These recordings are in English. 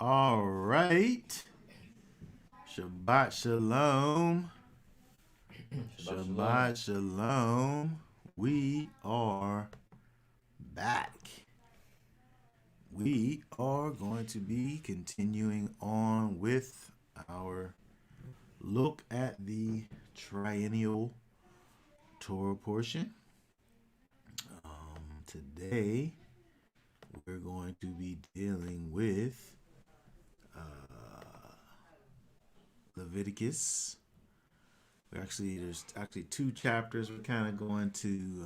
All right. Shabbat shalom. Shabbat shalom. Shabbat shalom. We are back. We are going to be continuing on with our look at the triennial Torah portion. Today, we're going to be dealing with Leviticus. There's actually two chapters. We're kind of going to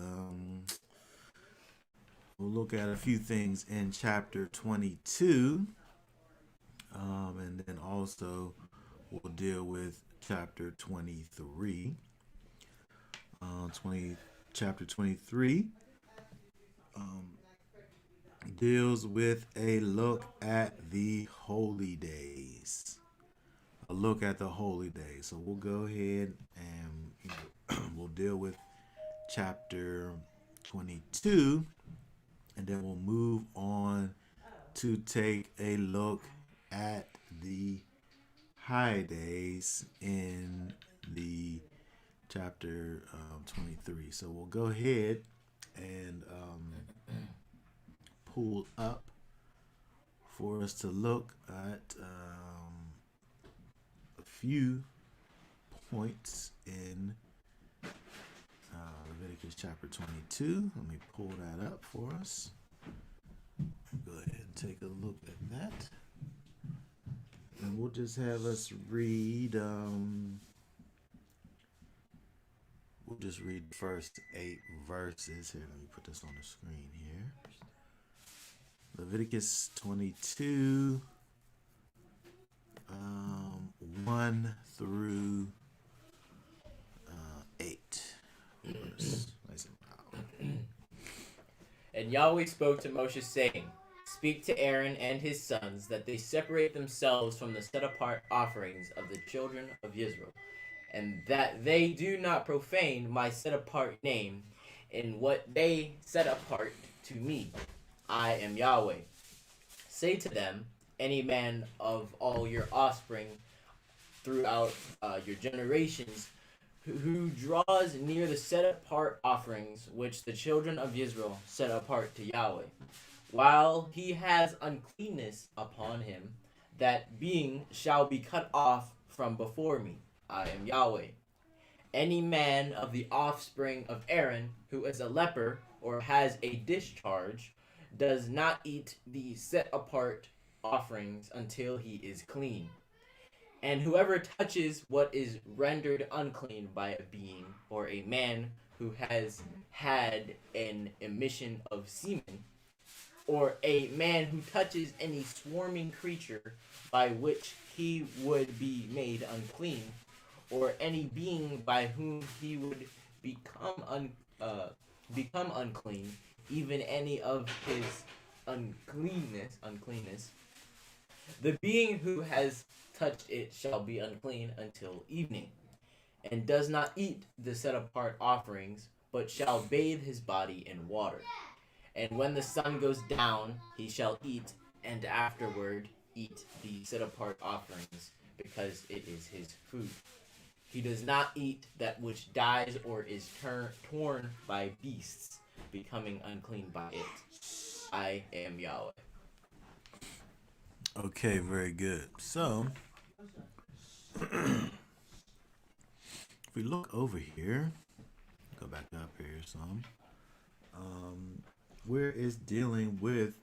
we'll look at a few things in chapter 22, and then also we'll deal with chapter 23. 20 chapter 23 deals with a look at the holy days. A look at the holy days. So we'll go ahead and we'll deal with chapter 22, and then we'll move on to take a look at the high days in the chapter 23. So we'll go ahead and pull up for us to look at a few points in Leviticus chapter 22. Let me pull that up for us. Go ahead and take a look at that. And we'll just have us read, we'll just read the first 8 verses. Here, let me put this on the screen here. Leviticus 22, 1 through 8. Nice and loud. And Yahweh spoke to Moshe, saying, Speak to Aaron and his sons, that they separate themselves from the set-apart offerings of the children of Israel, and that they do not profane my set-apart name in what they set apart to me. I am Yahweh. Say to them, any man of all your offspring throughout your generations who draws near the set-apart offerings which the children of Israel set apart to Yahweh, while he has uncleanness upon him, that being shall be cut off from before me. I am Yahweh. Any man of the offspring of Aaron who is a leper or has a discharge does not eat the set-apart offerings until he is clean. And whoever touches what is rendered unclean by a being or a man who has had an emission of semen, or a man who touches any swarming creature by which he would be made unclean, or any being by whom he would become unclean, even any of his uncleanness, the being who has touched it shall be unclean until evening, and does not eat the set-apart offerings, but shall bathe his body in water. And when the sun goes down, he shall eat, and afterward eat the set-apart offerings, because it is his food. He does not eat that which dies or is torn by beasts, becoming unclean by it. I am Yahweh. Okay, very good. So, if we look over here, go back up here some, where it's dealing with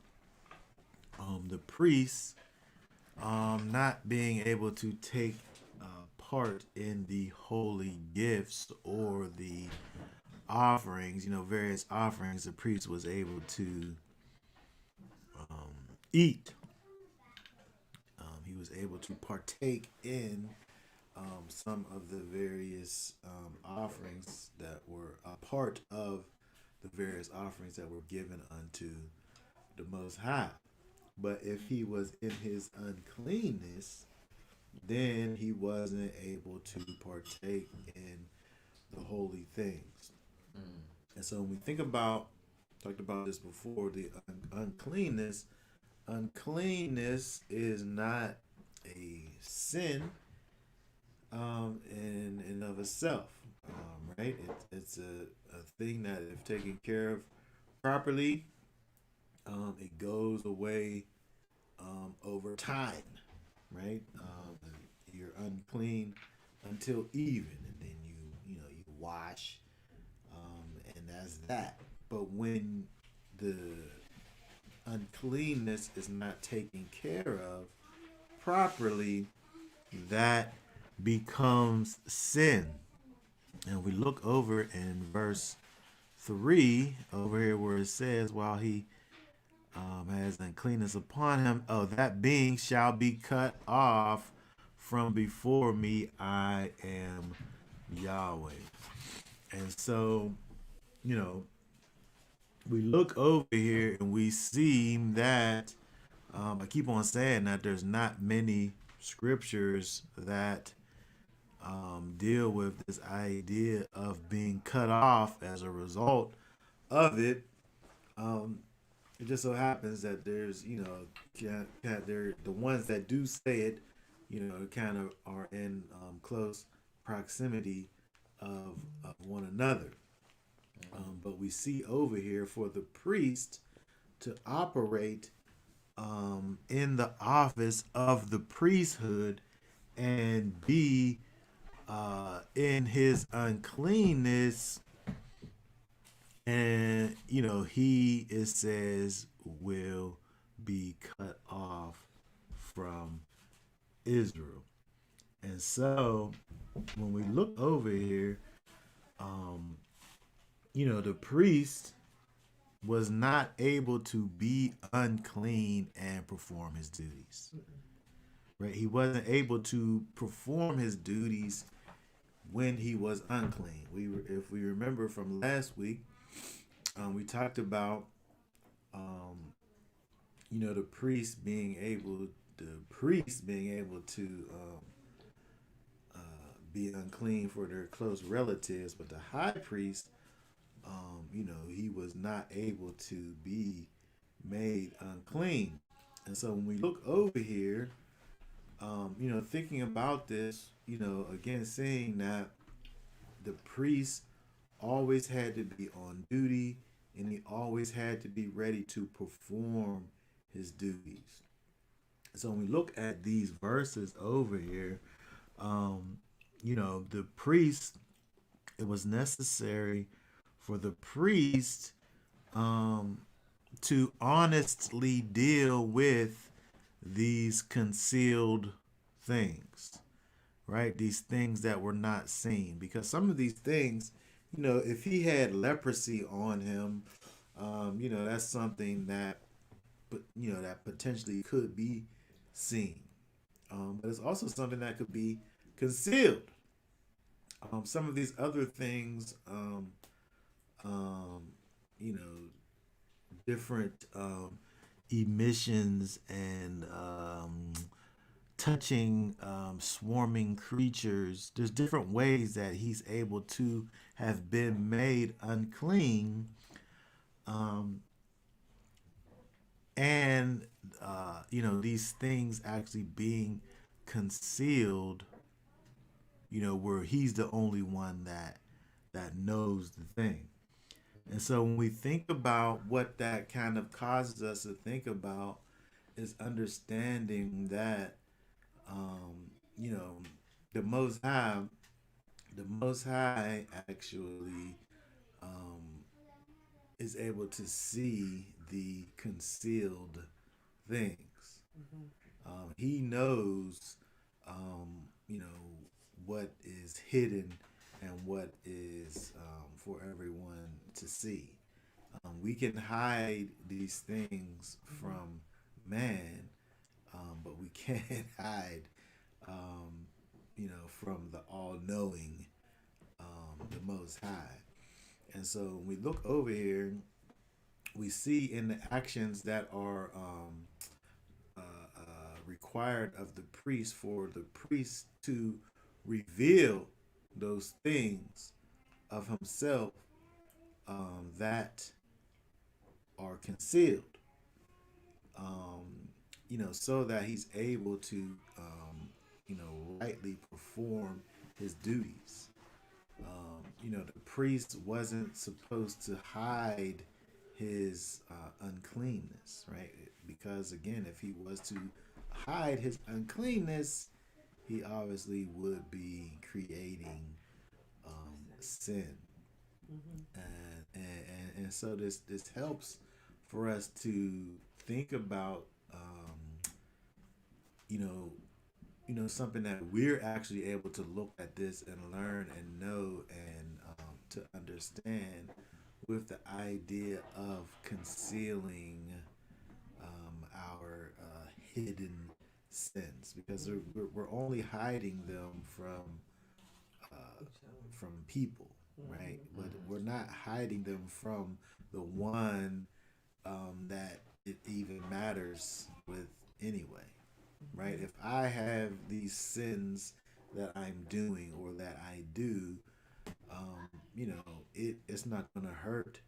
the priests not being able to take part in the holy gifts or the offerings, various offerings the priest was able to eat. He was able to partake in some of the various offerings that were a part of the various offerings that were given unto the Most High. But if he was in his uncleanness, then he wasn't able to partake in the holy things. And so when we think about, talked about this before, the uncleanness uncleanness is not a sin in of itself, right? It's a thing that if taken care of properly, it goes away over time, right? You're unclean until even, and then you wash, and that's that. But when the uncleanness is not taken care of properly, that becomes sin. And we look over in verse 3 over here where it says, while he has uncleanness upon him, oh, that being shall be cut off from before me. I am Yahweh. And so, you know, we look over here and we see that I keep on saying that there's not many scriptures that deal with this idea of being cut off as a result of it. Um, it just so happens that there's, they're the ones that do say it, kind of are in close proximity of one another. But we see over here for the priest to operate in the office of the priesthood and be in his uncleanness, and he, it says, will be cut off from Israel. And so when we look over here, um, the priest was not able to be unclean and perform his duties. Right? He wasn't able to perform his duties when he was unclean. If we remember from last week, we talked about, um, the priest being able to be unclean for their close relatives, but the high priest, he was not able to be made unclean. And so when we look over here, thinking about this, again, seeing that the priest always had to be on duty and he always had to be ready to perform his duties. So when we look at these verses over here, the priest, it was necessary for the priest to honestly deal with these concealed things, right? These things that were not seen. Because some of these things, if he had leprosy on him, that's something that, that potentially could be seen. But it's also something that could be concealed. Some of these other things, um, you know, different emissions and touching swarming creatures. There's different ways that he's able to have been made unclean, um, and these things actually being concealed. Where he's the only one that knows the thing. And so when we think about what that kind of causes us to think about is understanding that um, you know the Most High, the Most High actually um, is able to see the concealed things. He knows, you know, what is hidden and what is for everyone to see. We can hide these things from man, but we can't hide, from the all-knowing, the Most High. And so when we look over here, we see in the actions that are required of the priest for the priest to reveal those things of himself that are concealed. so that he's able to, rightly perform his duties. The priest wasn't supposed to hide his uncleanness, right? Because again, if he was to hide his uncleanness, he obviously would be creating sin. And so this helps for us to think about you know something that we're actually able to look at this and learn and know and to understand with the idea of concealing our hidden sins, because we're only hiding them from people, right? But we're not hiding them from the one that it even matters with anyway, right? If I have these sins that I'm doing or that I do, it's not going to hurt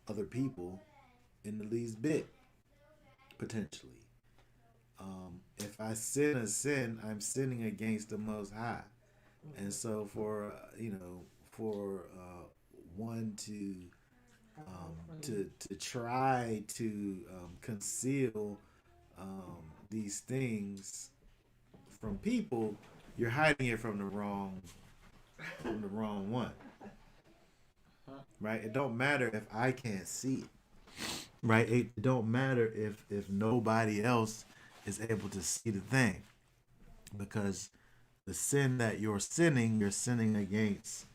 other people in the least bit, potentially. If I sin a sin, I'm sinning against the Most High. And so for one to try to conceal these things from people, you're hiding it from the wrong one, right? It don't matter if I can't see it, right? It don't matter if nobody else is able to see the thing, because the sin that you're sinning against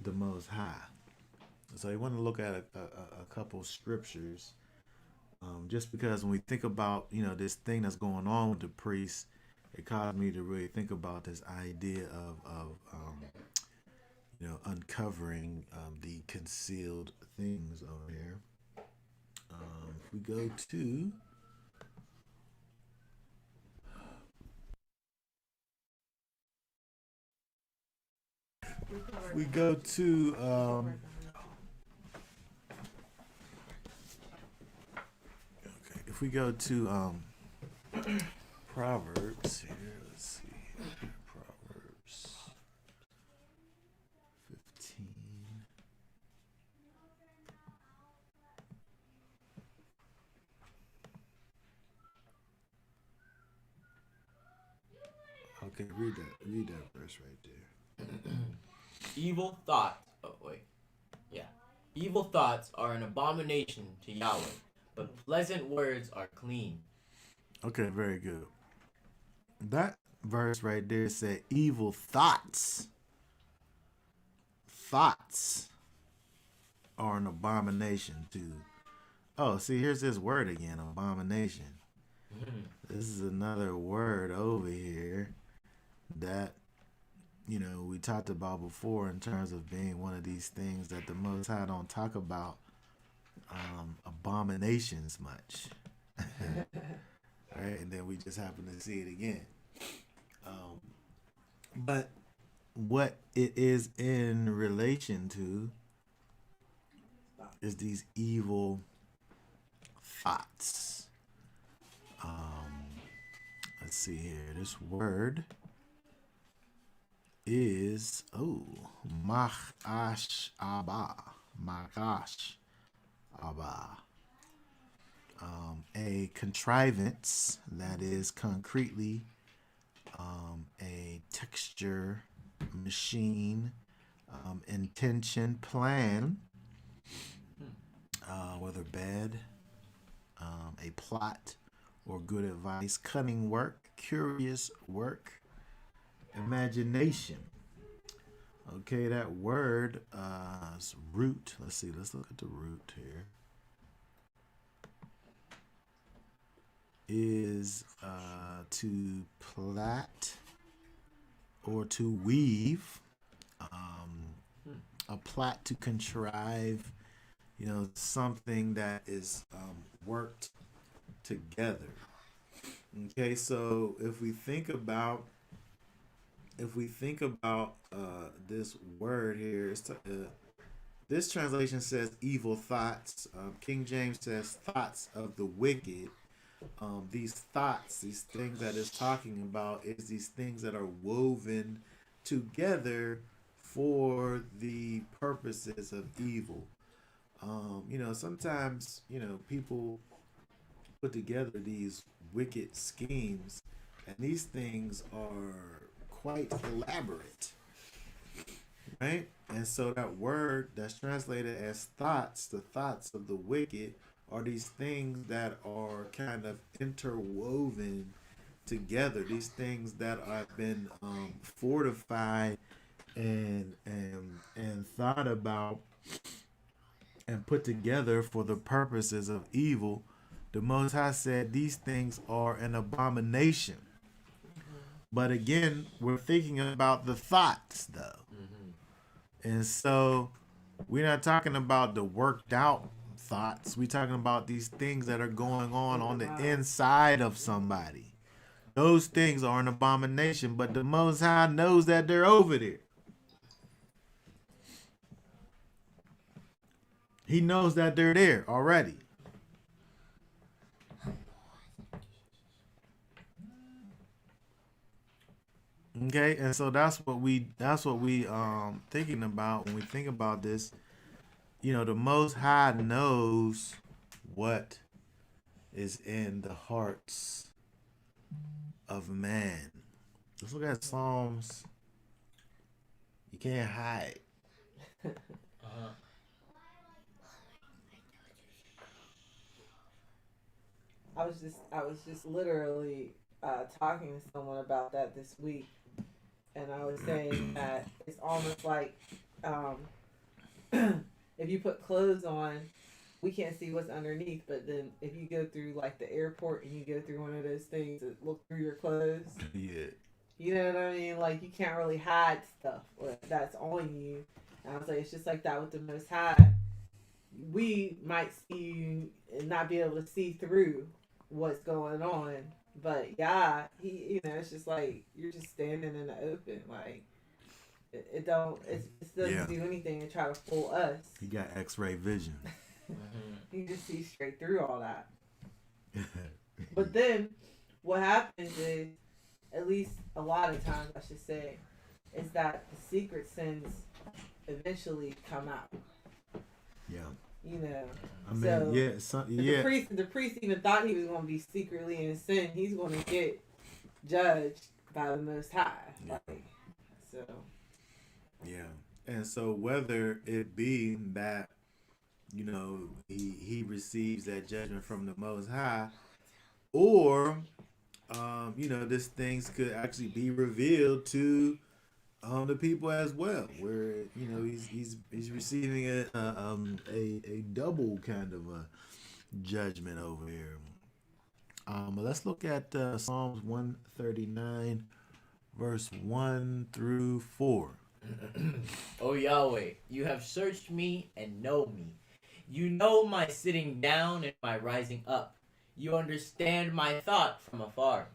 the Most High. So you want to look at a couple scriptures, just because when we think about this thing that's going on with the priest, it caused me to really think about this idea of uncovering the concealed things over here. If we go to we go to okay, if we go to Proverbs here, let's see. Proverbs 15. Okay, read that verse right there. Evil thoughts. Oh wait, yeah. Evil thoughts are an abomination to Yahweh, but pleasant words are clean. Okay, very good. That verse right there said evil thoughts are an abomination to. Oh, see, here's this word again, abomination. This is another word over here that we talked about before in terms of being one of these things that the Most High don't talk about abominations much, right? And then we just happen to see it again. But what it is in relation to is these evil thoughts. Let's see here. This word is makash abba, makash abba, a contrivance that is concretely a texture, machine, intention, plan, whether bad, a plot, or good advice, cunning work, curious work, imagination. Okay, that word root. Let's see. Let's look at the root here. Is to plait or to weave. A plot to contrive. Something that is worked together. Okay, so if we think about this word here, this translation says evil thoughts. King James says thoughts of the wicked. these thoughts, these things that it's talking about, is these things that are woven together for the purposes of evil. Sometimes people put together these wicked schemes, and these things are quite elaborate, right? And so that word that's translated as thoughts, the thoughts of the wicked, are these things that are kind of interwoven together. These things that have been fortified and thought about and put together for the purposes of evil. The Most High said these things are an abomination. But again, we're thinking about the thoughts, though. And so we're not talking about the worked out thoughts. We're talking about these things that are going on the inside of somebody. Those things are an abomination, but the Most High knows that they're over there. He knows that they're there already. Okay, and so that's what we thinking about when we think about this. The Most High knows what is in the hearts of man. Let's look at Psalms. You can't hide. Uh-huh. I was just literally talking to someone about that this week, and I was saying that it's almost like um, if you put clothes on, we can't see what's underneath. But then if you go through like the airport and you go through one of those things that look through your clothes, Yeah. you know what I mean? Like you can't really hide stuff that's on you. And I was like, it's just like that with the Most High. We might see you and not be able to see through what's going on, but yeah, it's just like you're just standing in the open. Like it Yeah. doesn't do anything to try to fool us. He got X-ray vision. You just see straight through all that. But then what happens is, at least a lot of times I should say, is that the secret sins eventually come out. Yeah. I mean, so yeah. The priest even thought he was going to be secretly in sin. He's going to get judged by the Most High. Yeah. So. Yeah. And so whether it be that he receives that judgment from the Most High, or this things could actually be revealed to the people as well, where he's receiving a double kind of a judgment over here. But let's look at Psalms 139, verse 1 through 4. O Yahweh, you have searched me and know me. You know my sitting down and my rising up. You understand my thought from afar.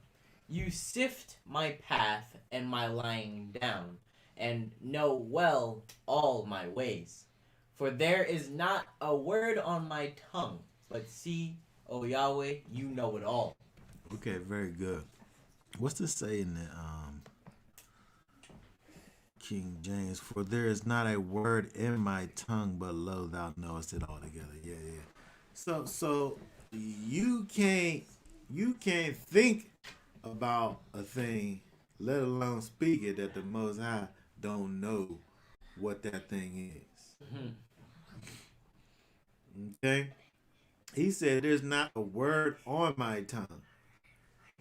You sift my path and my lying down, and know well all my ways. For there is not a word on my tongue, but see, O Yahweh, you know it all. Okay, very good. What's this say in the King James? For there is not a word in my tongue, but lo, thou knowest it altogether. Yeah. So you can't think about a thing, let alone speak it, that the Most High don't know what that thing is. Okay? He said there's not a word on my tongue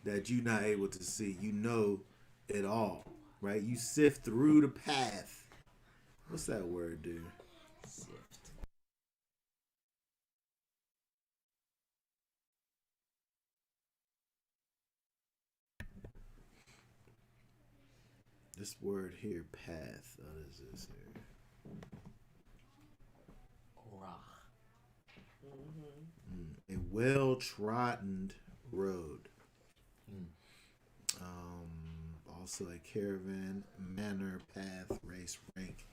that you're not able to see. You know it all, right? You sift through the path. What's that word, dude? Sift. This word here, path. What is this here? A well-trodden road. Also a caravan, manner, path, race, rank,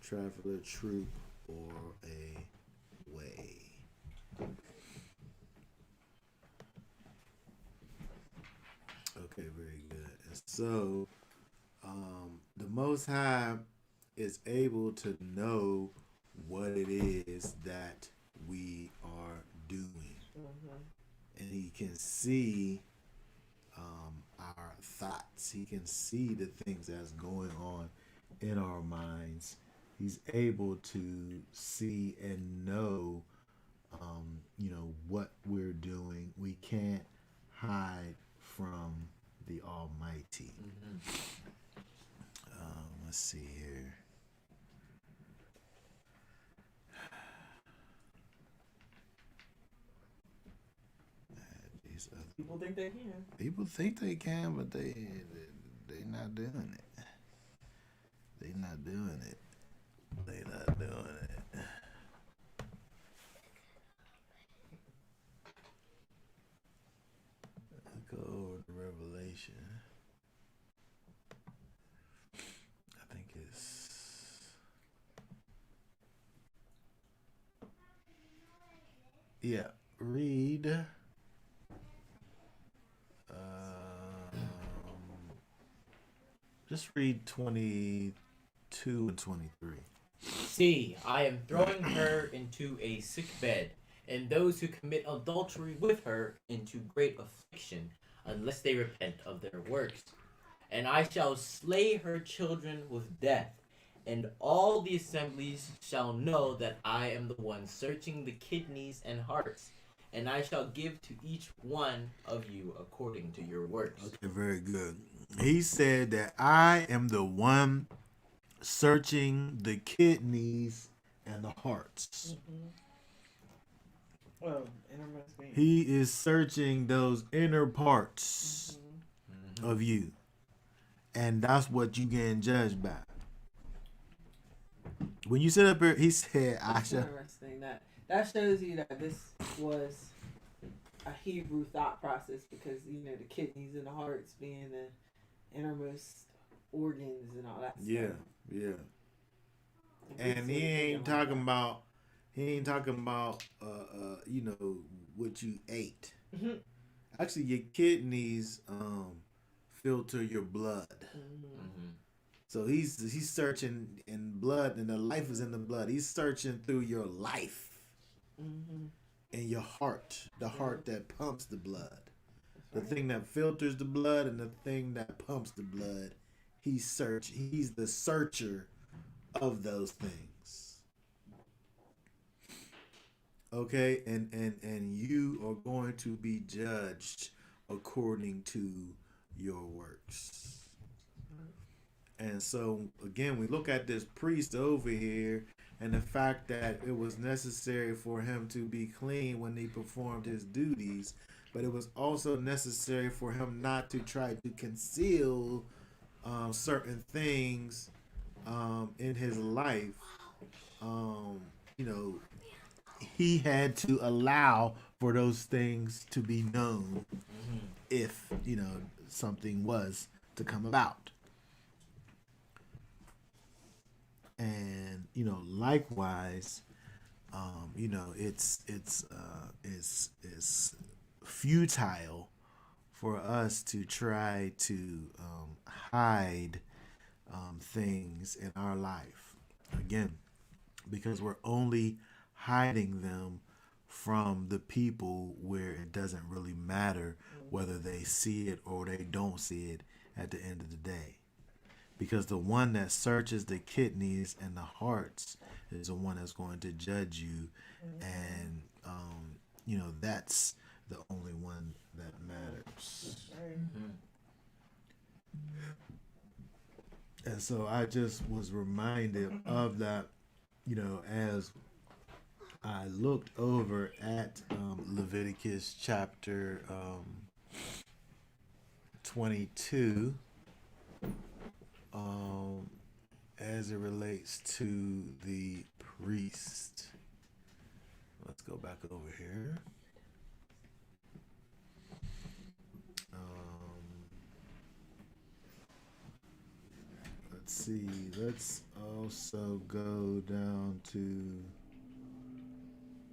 traveler, troop, or a way. So, the Most High is able to know what it is that we are doing, and He can see our thoughts. He can see the things that's going on in our minds. He's able to see and know, what we're doing. We can't hide from the Almighty. Let's see here. People think they can. People think they can, but they not doing it. They not doing it. They not doing it. Go over to Revelation. I think it's read. Just read 22 and 23. See, I am throwing her into a sick bed, and those who commit adultery with her into great affliction, unless they repent of their works. And I shall slay her children with death, and all the assemblies shall know that I am the one searching the kidneys and hearts, and I shall give to each one of you according to your works. Okay, very good. He said that I am the one searching the kidneys and the hearts. Innermost being. He is searching those inner parts of you. And that's what you getting judged by. When you sit up here, he said, I shall. Interesting. That shows you that this was a Hebrew thought process, because the kidneys and the hearts being the innermost organs and all that stuff. Yeah. And he ain't talking about what you ate. Actually, your kidneys filter your blood. So he's searching in blood, and the life is in the blood. He's searching through your life and your heart, the heart that pumps the blood, the thing that filters the blood, and the thing that pumps the blood. He's the searcher of those things. Okay, and you are going to be judged according to your works. And so again, we look at this priest over here, and the fact that it was necessary for him to be clean when he performed his duties, but it was also necessary for him not to try to conceal certain things in his life. He had to allow for those things to be known if something was to come about. And likewise, it's futile for us to try to hide things in our life, again, because we're only hiding them from the people where it doesn't really matter whether they see it or they don't see it at the end of the day. Because the one that searches the kidneys and the hearts is the one that's going to judge you. And, that's the only one that matters. And so I just was reminded of that, as I looked over at Leviticus chapter 22. As it relates to the priest. Let's go back over here. Let's see. Let's also go down to.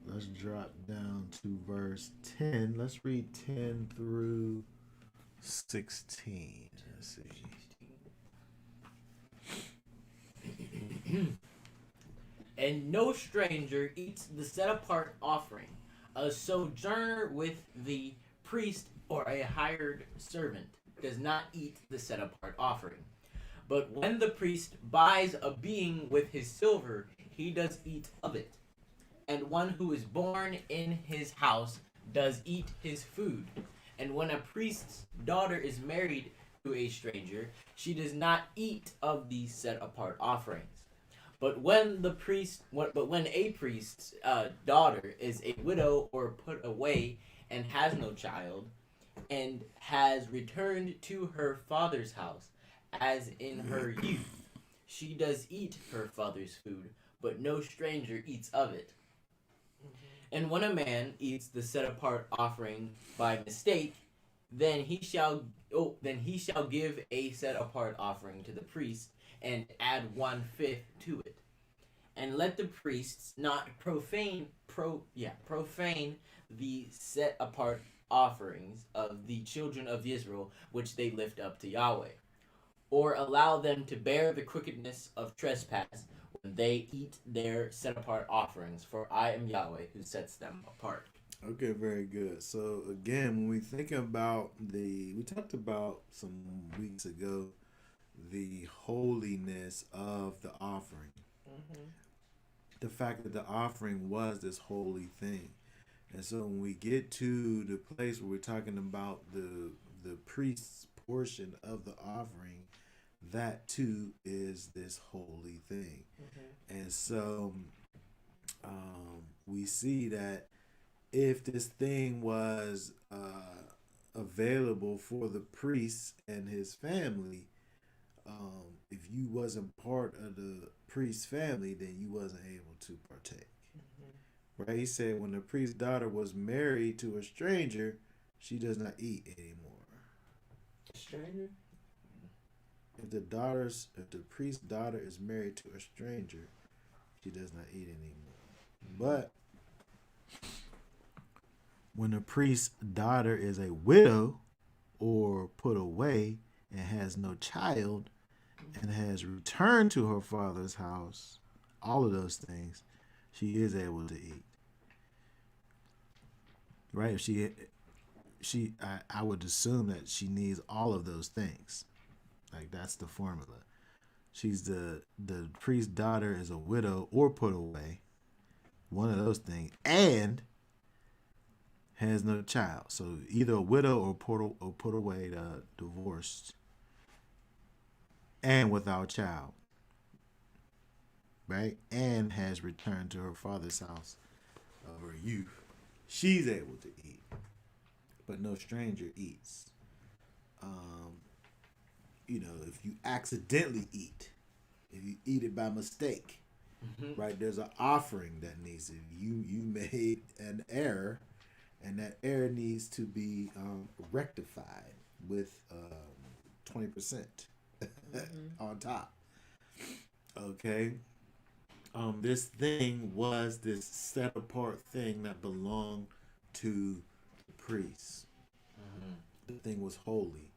Let's drop down to verse 10. Let's read 10 through 16. Let's see. And no stranger eats the set apart offering. A sojourner with the priest or a hired servant does not eat the set apart offering. But when the priest buys a being with his silver, he does eat of it. And one who is born in his house does eat his food. And when a priest's daughter is married to a stranger, she does not eat of these set apart offerings. But when a priest's daughter is a widow or put away and has no child, and has returned to her father's house, as in her youth, she does eat her father's food, but no stranger eats of it. And when a man eats the set apart offering by mistake, then he shall give a set apart offering to the priest and add 1/5 to it. And let the priests not profane the set apart offerings of the children of Israel which they lift up to Yahweh, or allow them to bear the crookedness of trespass when they eat their set apart offerings, for I am Yahweh who sets them apart. Okay, very good. So again, when we think about we talked about some weeks ago the holiness of the offering. Mm-hmm. The fact that the offering was this holy thing. And so when we get to the place where we're talking about the priest's portion of the offering, that too is this holy thing. Mm-hmm. And so we see that if this thing was available for the priest and his family, if you wasn't part of the priest's family, then you wasn't able to partake. Mm-hmm. Right? He said when the priest's daughter was married to a stranger, she does not eat anymore. Stranger? If the priest's daughter is married to a stranger, she does not eat anymore. But when a priest's daughter is a widow or put away and has no child and has returned to her father's house, all of those things, she is able to eat. Right? If I would assume that she needs all of those things. Like that's the formula. She's the priest's daughter is a widow or put away, one of those things, and has no child. So either a widow or put away, divorced, and without child, right? And has returned to her father's house of her youth. She's able to eat, but no stranger eats. If you accidentally eat, if you eat it by mistake, right? There's an offering that needs to. You made an error, and that error needs to be rectified with 20% on top. Okay. This thing was this set apart thing that belonged to the priests. The thing was holy.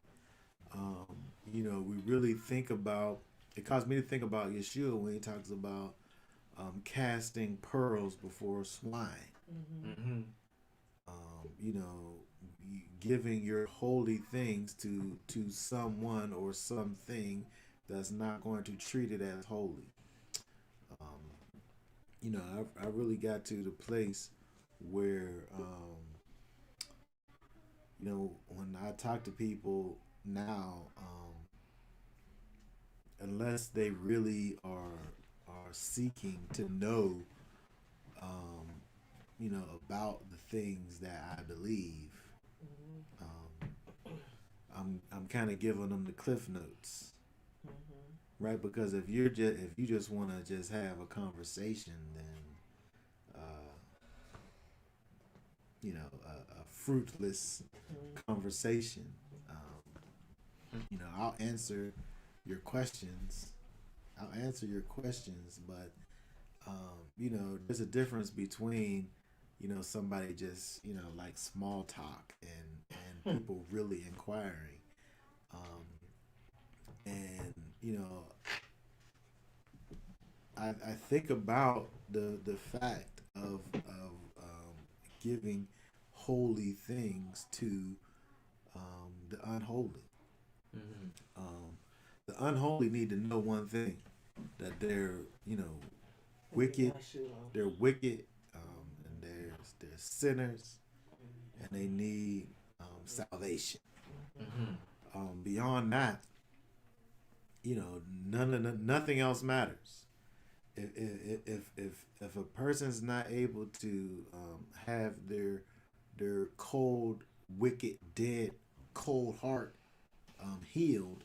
We really think about, it caused me to think about Yeshua when he talks about casting pearls before swine. Mm-hmm. Giving your holy things to someone or something that's not going to treat it as holy. I really got to the place where, when I talk to people now, unless they really are seeking to know, about the things that I believe, I'm kind of giving them the cliff notes. Right, because if you just want to just have a conversation, then a fruitless conversation. I'll answer your questions. But there's a difference between somebody just like small talk and people really inquiring. Um, and you know, I think about the fact of giving holy things to the unholy. Mm-hmm. Um, the unholy need to know one thing, that they're, And wicked. Yeshua. They're wicked, and they're sinners, and they need salvation. Mm-hmm. Beyond that, nothing else matters. If a person's not able to have their cold, wicked, dead, cold heart healed,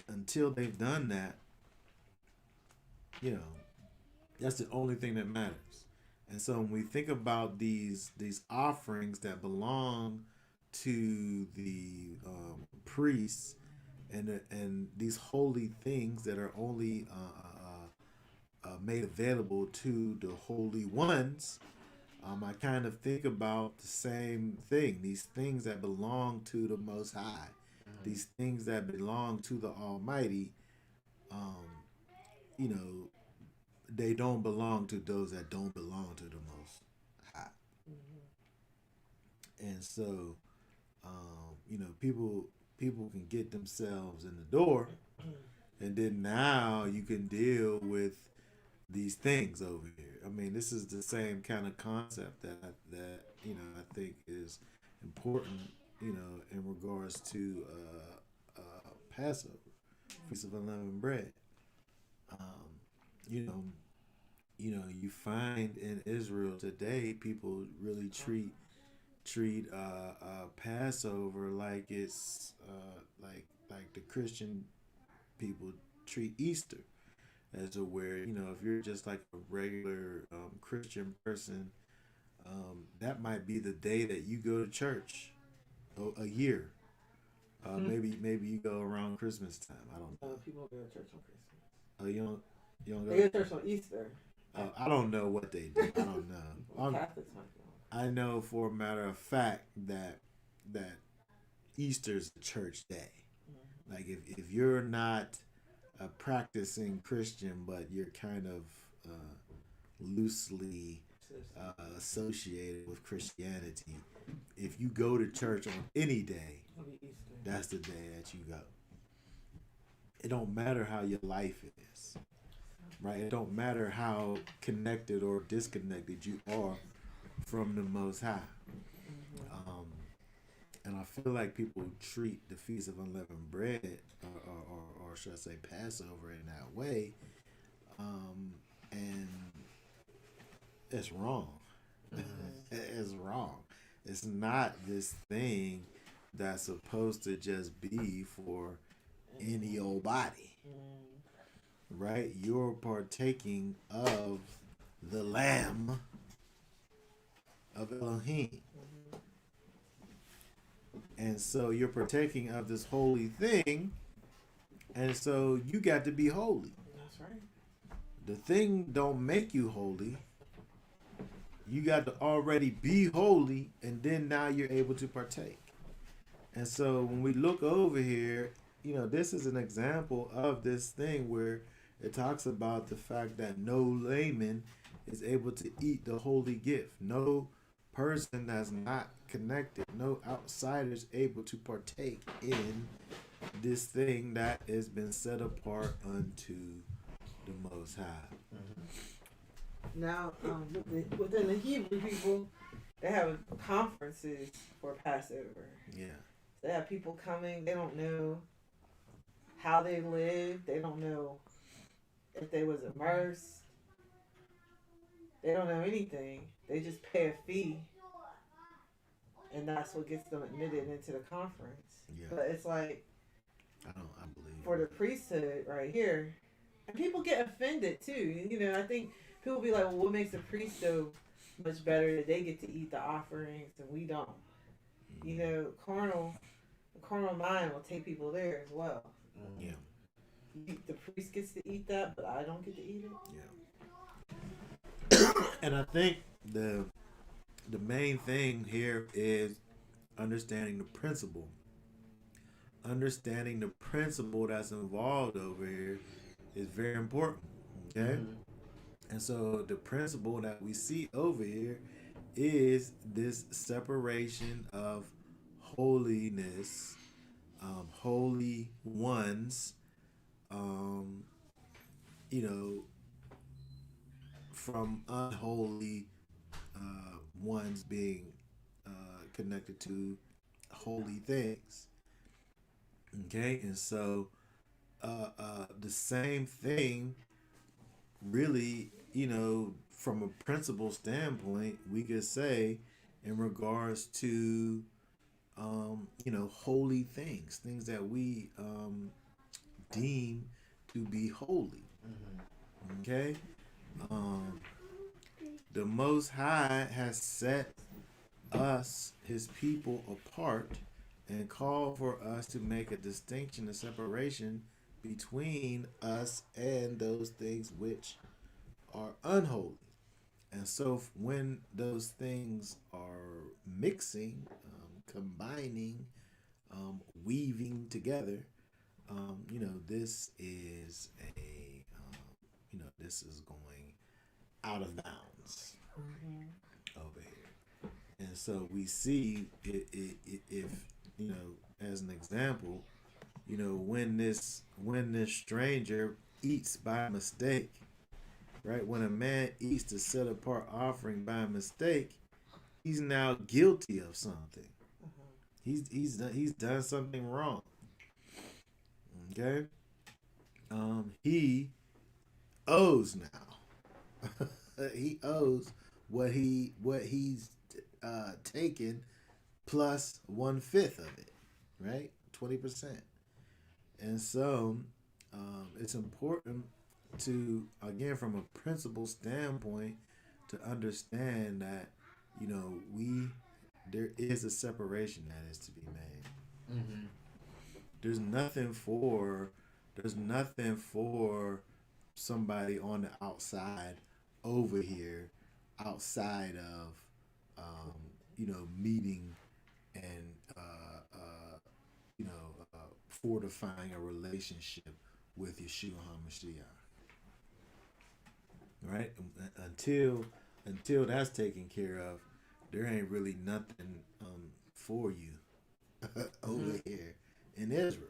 until they've done that, you know, that's the only thing that matters. And so when we think about these offerings that belong to the priests, and these holy things that are only made available to the holy ones, I kind of think about the same thing. These things that belong to the Most High, Mm-hmm. these things that belong to the Almighty, um, you know, they don't belong to those that don't belong to the Most High. Mm-hmm. And so, people can get themselves in the door, and then now you can deal with these things over here. I mean, this is the same kind of concept I think is important, in regards to Passover, Feast of Unleavened Bread. Um, you know, you find in Israel today, people really treat Passover like it's like the Christian people treat Easter, as to where, if you're just like a regular Christian person, that might be the day that you go to church a year. Maybe you go around Christmas time. I don't know. People go to church on Christmas. You don't They go. go to church on Easter. I don't know what they do. I don't know. Well, Catholics might go. I know for a matter of fact that Easter's a church day. Mm-hmm. Like if you're not a practicing Christian, but you're kind of loosely associated with Christianity, if you go to church on any day, It'll be Easter. that's the day that you go. It don't matter how your life is, right? It don't matter how connected or disconnected you are from the Most High. Mm-hmm. And I feel like people treat the Feast of Unleavened Bread, or should I say Passover, in that way, and it's wrong. Mm-hmm. It's wrong. It's not this thing that's supposed to just be for any old body, right? You're partaking of the Lamb of Elohim. Mm-hmm. And so you're partaking of this holy thing, and so you got to be holy. That's right. The thing don't make you holy. You got to already be holy, and then now you're able to partake. And so when we look over here, this is an example of this thing where it talks about the fact that no layman is able to eat the holy gift. No person that's not connected, no outsider is able to partake in this thing that has been set apart unto the Most High. Mm-hmm. Now, within the Hebrew people, they have conferences for Passover. Yeah. They have people coming. They don't know how they lived. They don't know if they was immersed. They don't know anything. They just pay a fee, and that's what gets them admitted into the conference. Yeah. But it's like, I believe for the priesthood right here, and people get offended too. I think people be like, well, what makes the priest so much better that they get to eat the offerings and we don't? The carnal mind will take people there as well. Yeah. The priest gets to eat that, but I don't get to eat it. Yeah. And I think the main thing here is understanding the principle understanding the principle that's involved over here is very important. Okay? Mm-hmm. And so the principle that we see over here is this separation of holiness, holy ones, um, you know, from unholy ones being connected to holy things. Okay, and so the same thing, really, from a principle standpoint, we could say in regards to holy things, things that we deem to be holy. Mm-hmm. Okay, um, the Most High has set us, His people, apart and called for us to make a distinction, a separation between us and those things which are unholy. And so, when those things are mixing, combining, weaving together, this is this is going out of bounds over here. And so we see if as an example, when this stranger eats by mistake, right? When a man eats the set apart offering by mistake, he's now guilty of something. He's done something wrong. Okay, he owes now. He owes what he's taken plus 1/5 of it, right? 20%. And so it's important to, again, from a principle standpoint, to understand that we there is a separation that is to be made. Mm-hmm. There's nothing for there's nothing for somebody on the outside over here, outside of meeting and fortifying a relationship with Yeshua HaMashiach, right? Until that's taken care of, there ain't really nothing for you over here in Israel,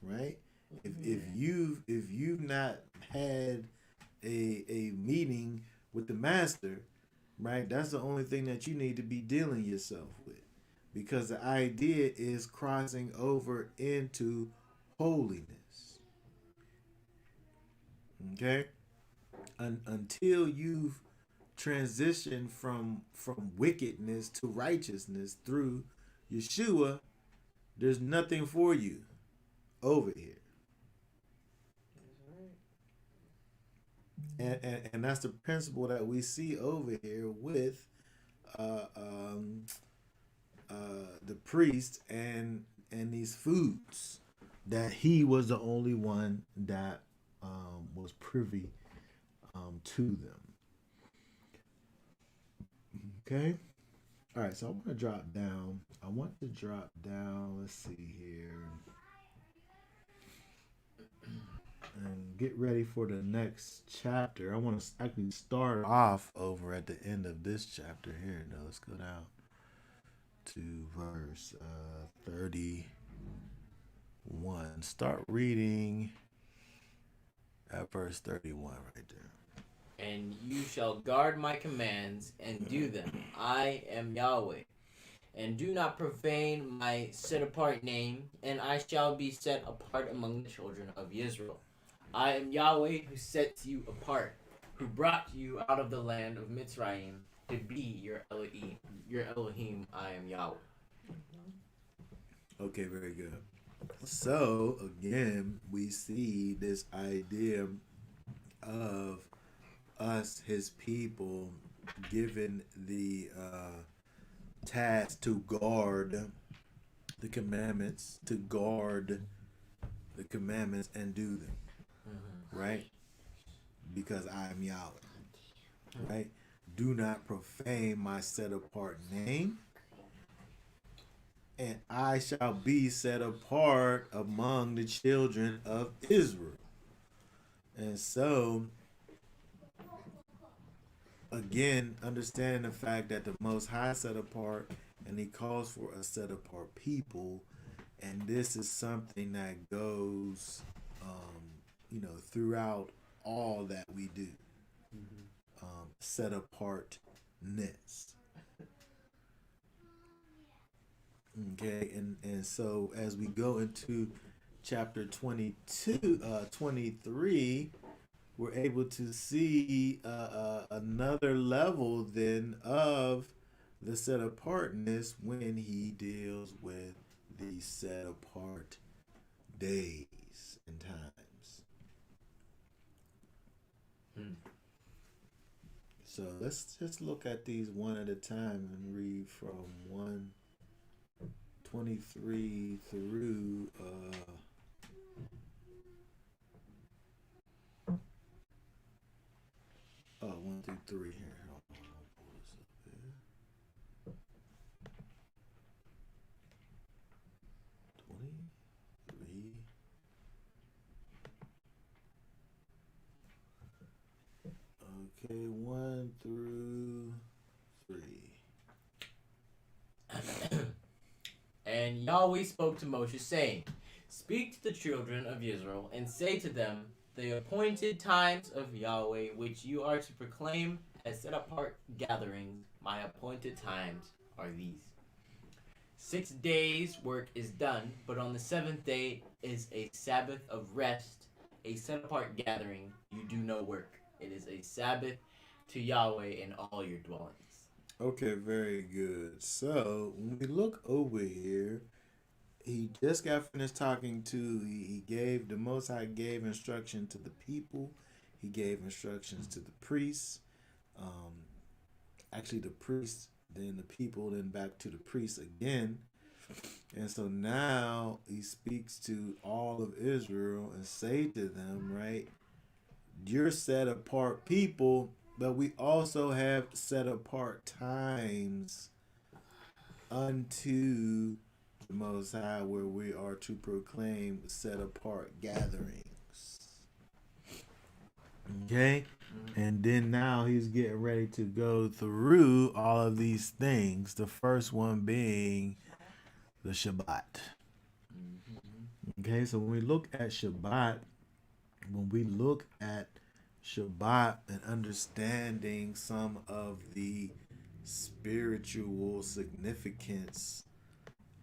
right? If you've not had a meeting with the master, right? That's the only thing that you need to be dealing yourself with, because the idea is crossing over into holiness. Okay, until you've transitioned from wickedness to righteousness through Yeshua, there's nothing for you over here. And that's the principle that we see over here with uh, um, the priest and these foods, that he was the only one that was privy to them. Okay. All right. So I want to drop down. Let's see here. And get ready for the next chapter. I want to actually start off over at the end of this chapter here. Now let's go down to verse 31. Start reading at verse 31 right there. And you shall guard my commands and do them. I am Yahweh. And do not profane my set apart name, and I shall be set apart among the children of Israel. I am Yahweh who sets you apart, who brought you out of the land of Mitzrayim to be your Elohim. Your Elohim, I am Yahweh. Okay, very good. So again, we see this idea of us, his people, given the task to guard the commandments, and do them, right? Because I am Yahweh, right? Do not profane my set apart name, and I shall be set apart among the children of Israel. And so, again, understanding the fact that the Most High set apart and he calls for a set apart people. And this is something that goes, throughout all that we do. Set apartness. Okay, and so as we go into chapter 23, we're able to see another level then of the set apartness when he deals with the set apart days and times. So let's just look at these one at a time and read from 123 through 1 through 3 here. Hold on, I'll pull this up here. 23. Okay, 1 through 3. And Yahweh spoke to Moshe, saying, Speak to the children of Israel, and say to them, The appointed times of Yahweh, which you are to proclaim as set apart gatherings, my appointed times are these. 6 days' work is done, but on the 7th day is a Sabbath of rest, a set apart gathering. You do no work. It is a Sabbath to Yahweh in all your dwellings. Okay, very good. So when we look over here, he just got finished talking to. He gave the Most High gave instruction to the people. He gave instructions to the priests. Actually, the priests, then the people, then back to the priests again. And so now he speaks to all of Israel and say to them, right? You're set apart people, but we also have set apart times unto the Most High where we are to proclaim set apart gatherings. Okay? And then now he's getting ready to go through all of these things. The first one being the Shabbat. Okay, so when we look at Shabbat, and understanding some of the spiritual significance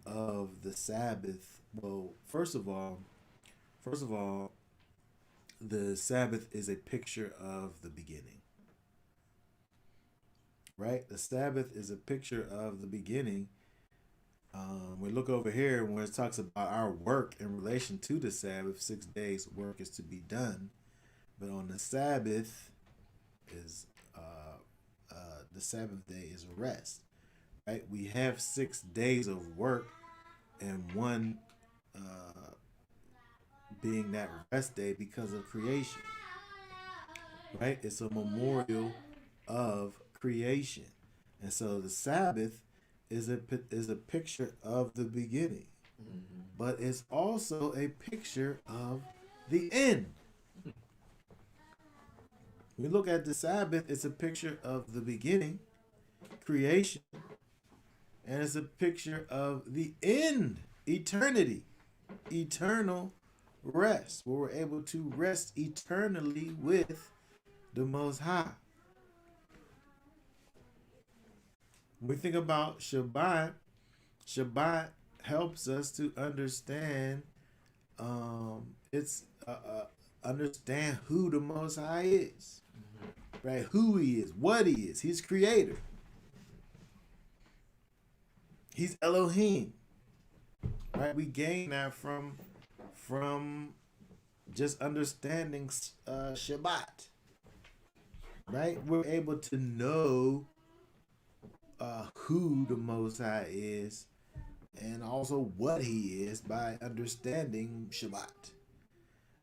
of the Sabbath, well, first of all, the Sabbath is a picture of the beginning. Right? The Sabbath is a picture of the beginning. We look over here where it talks about our work in relation to the Sabbath. 6 days work is to be done, but on the Sabbath is the Sabbath day is rest. Right? We have 6 days of work, and one being that rest day because of creation. Right? It's a memorial of creation, and so the Sabbath is a picture of the beginning, but it's also a picture of the end. We look at the Sabbath; it's a picture of the beginning, creation, and it's a picture of the end, eternity, eternal rest, where we're able to rest eternally with the Most High. When we think about Shabbat helps us to understand understand who the Most High is, right? Who he is, what he is. He's creator. He's Elohim, right? We gain that from just understanding Shabbat, right? We're able to know who the Most High is and also what he is by understanding Shabbat.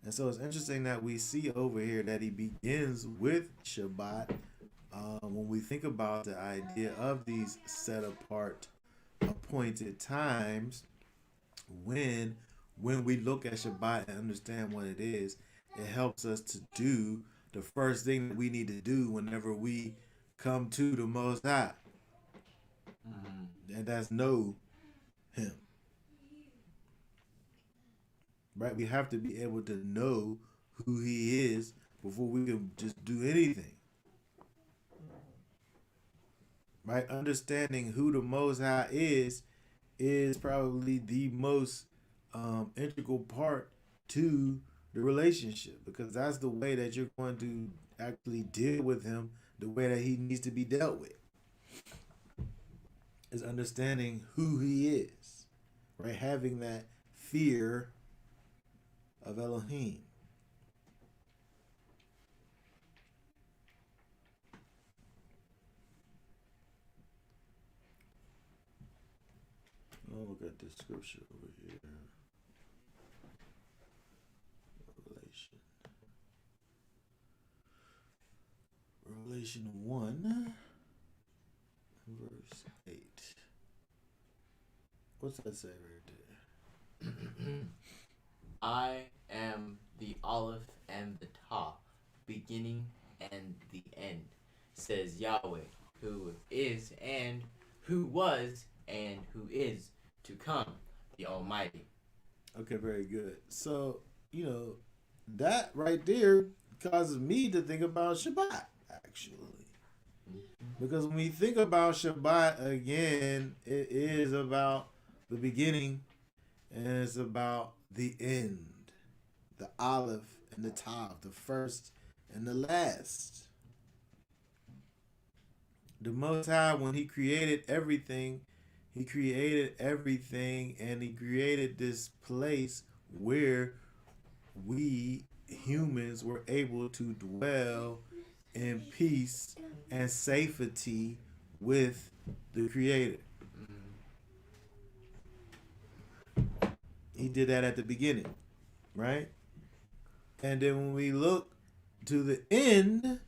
And so it's interesting that we see over here that he begins with Shabbat when we think about the idea of these set apart appointed times. when when we look at Shabbat and understand what it is, it helps us to do the first thing that we need to do whenever we come to the Most High, and that's know Him. Right? We have to be able to know who He is before we can just do anything. Right? Understanding who the Most High is probably the most integral part to the relationship, because that's the way that you're going to actually deal with him the way that he needs to be dealt with, is understanding who he is, right? Having that fear of Elohim. Oh, look at this scripture over here. Revelation. Revelation 1, verse 8. What's that say right there? I am the Aleph and the Ta, beginning and the end, says Yahweh, who is and who was and who is to come, the Almighty. Okay, very good. So, that right there causes me to think about Shabbat, actually. Because when we think about Shabbat again, it is about the beginning and it's about the end. The Aleph and the Tav, the first and the last. The Most High, when He created everything and He created this place where we humans were able to dwell in peace and safety with the Creator. He did that at the beginning, right? And then when we look to the end,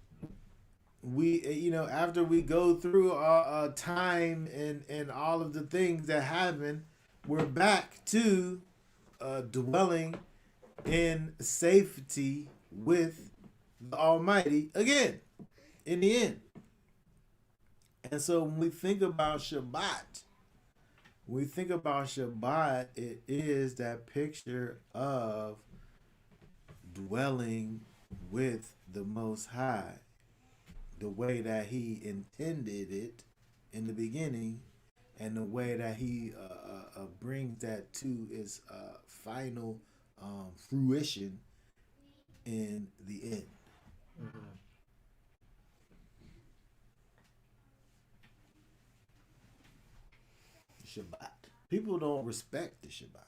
we, after we go through our time and all of the things that happen, we're back to dwelling in safety with the Almighty again in the end. And so when we think about Shabbat, it is that picture of dwelling with the Most High, the way that He intended it in the beginning, and the way that He brings that to its final fruition in the end. Shabbat. People don't respect the Shabbat.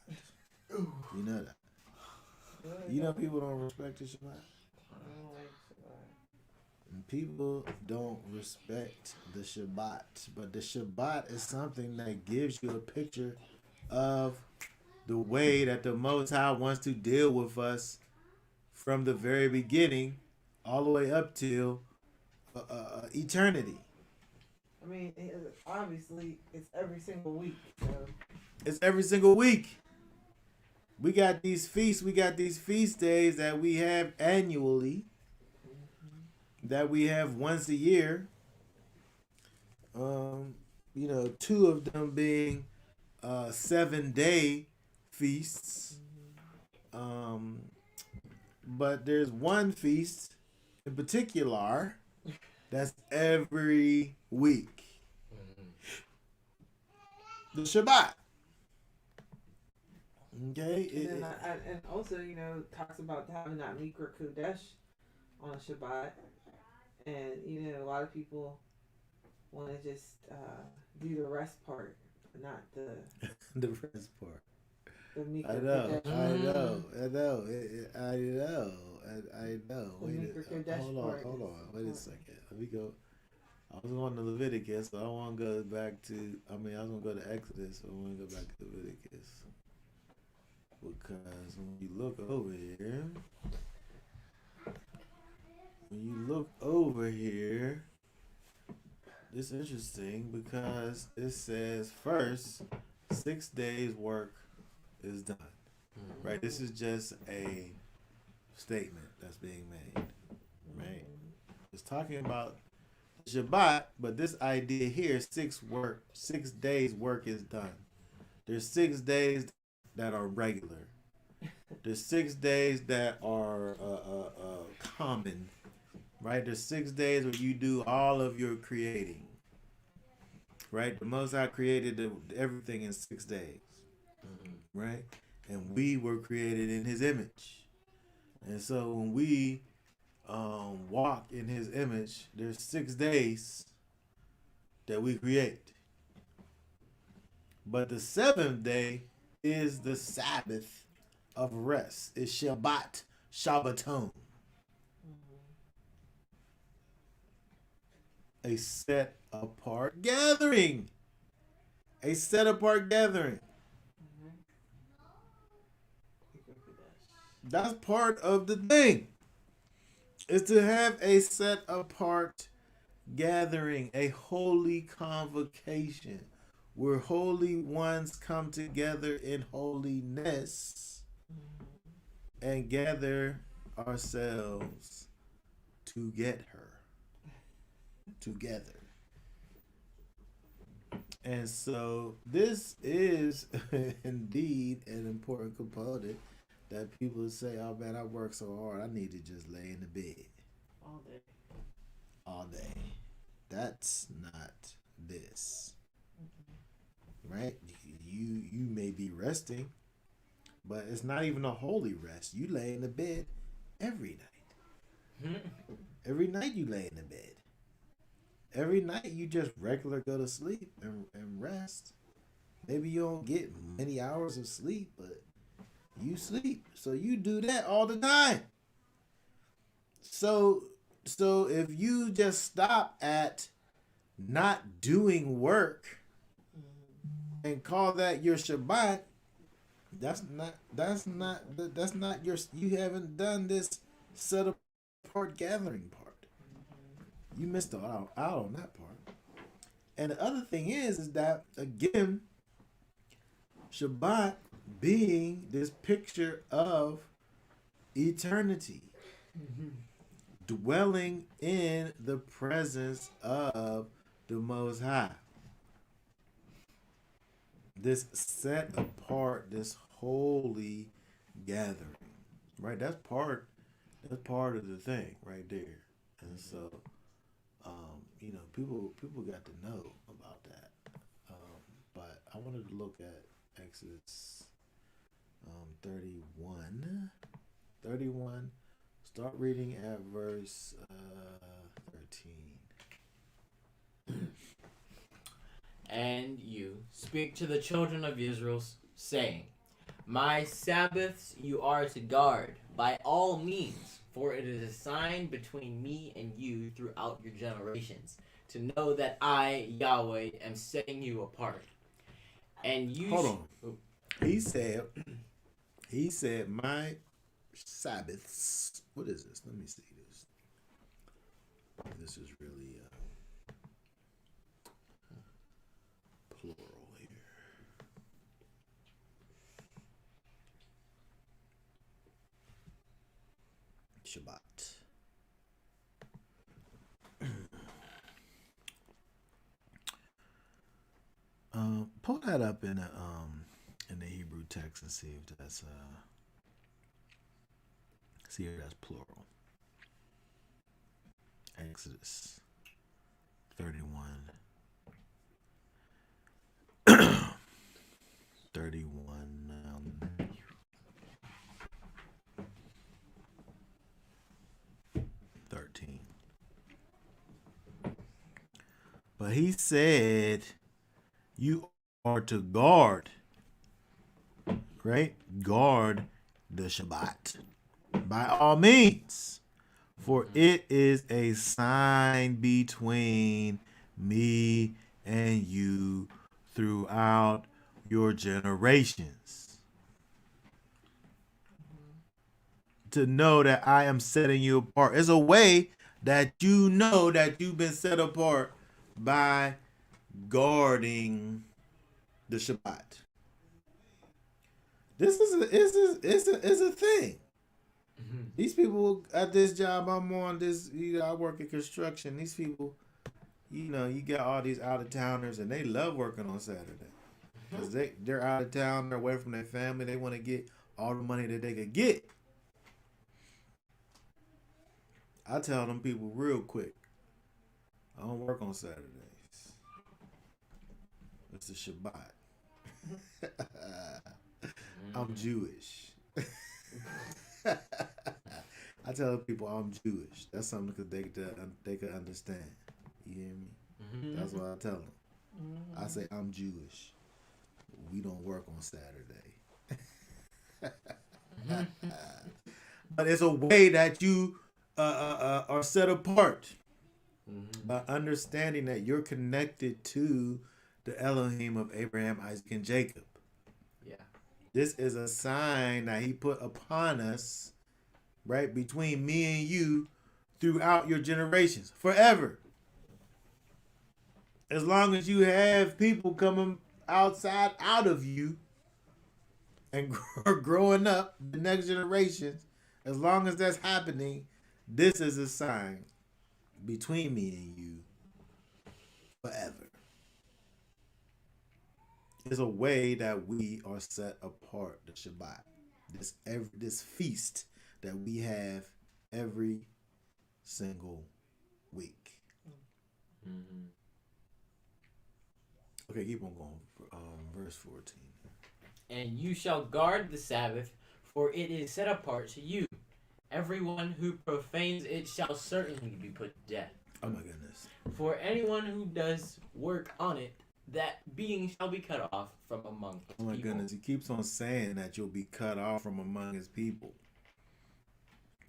You know that. People don't respect the Shabbat. I don't like Shabbat. And people don't respect the Shabbat. But the Shabbat is something that gives you a picture of the way that the Most High wants to deal with us from the very beginning all the way up till eternity. I mean, obviously, it's every single week. So. It's every single week. We got these feasts. We got these feast days that we have annually, that we have once a year. 2 of them being 7-day feasts. But there's one feast in particular that's every week. The Shabbat. Okay. And also, talks about having that Mikra Kodesh on a Shabbat. And, a lot of people want to just do the rest part, not the... the rest part. The Mikra I know. Kodesh. I know. The Mikra Kodesh part. Hold on. Wait a second. Let me go. I was going to Leviticus, so I want to go back to... I was going to go to Exodus, so I want to go back to Leviticus. Because when you look over here, it's interesting because it says first 6 days work is done. Right? This is just a statement that's being made. Right? It's talking about Shabbat, but this idea here, 6 days work is done. There's 6 days that are regular. There's 6 days that are common, right? There's 6 days where you do all of your creating, right? The Most High created everything in 6 days, right? And we were created in His image, and so when we walk in His image, there's 6 days that we create, but the seventh day is the Sabbath of rest. It's Shabbaton. A set apart gathering. A set apart gathering. That's part of the thing. Is to have a set apart gathering, a holy convocation, where holy ones come together in holiness and gather ourselves to get her together. And so this is indeed an important component that people say, oh man, I work so hard, I need to just lay in the bed All day. all day. That's not this. Right? You may be resting, but it's not even a holy rest. You lay in the bed every night. Every night you lay in the bed. Every night you just regular go to sleep and rest. Maybe you don't get many hours of sleep, but you sleep. So you do that all the time. So if you just stop at not doing work and call that your Shabbat, that's not your, you haven't done this set apart gathering part. You missed out on that part. And the other thing is that again, Shabbat being this picture of eternity, dwelling in the presence of the Most High. This set apart, this holy gathering, right? That's part of the thing right there. And so, people got to know about that. But I wanted to look at Exodus 31. Start reading at verse 13. And you speak to the children of Israel, saying, my Sabbaths you are to guard by all means, for it is a sign between me and you throughout your generations, to know that I, Yahweh, am setting you apart. And you... Hold on. He said, my Sabbaths. What is this? Let me see this. This is really plural here. Shabbat. Pull that up in the Hebrew text and see if that's plural. Exodus 31. 13. But he said, you are to guard, right? Guard the Shabbat by all means, for it is a sign between me and you throughout your generations. To know that I am setting you apart. It's a way that you know that you've been set apart by guarding the Shabbat. This is a thing. Mhm. These people at this job I'm on, this I work in construction. These people, you got all these out of towners, and they love working on Saturday because they're out of town, they're away from their family. They want to get all the money that they could get. I tell them people real quick, I don't work on Saturdays. It's the Shabbat. I'm Jewish. I tell people I'm Jewish. That's something that they could understand. You hear me? Mhm. That's what I tell them. I say I'm Jewish. We don't work on Saturday. Mhm. But it's a way that you are set apart Mhm. by understanding that you're connected to the Elohim of Abraham, Isaac, and Jacob. Yeah. This is a sign that he put upon us, right, between me and you throughout your generations, forever. As long as you have people coming out of you and growing up, the next generations, as long as that's happening, this is a sign between me and you forever. It's a way that we are set apart, the Shabbat. This feast that we have every single week. Mhm. Okay, keep on going. Verse 14. And you shall guard the Sabbath, for it is set apart to you. Everyone who profanes it shall certainly be put to death. Oh my goodness. For anyone who does work on it, that being shall be cut off from among his Oh my people. goodness. He keeps on saying that you'll be cut off from among his people.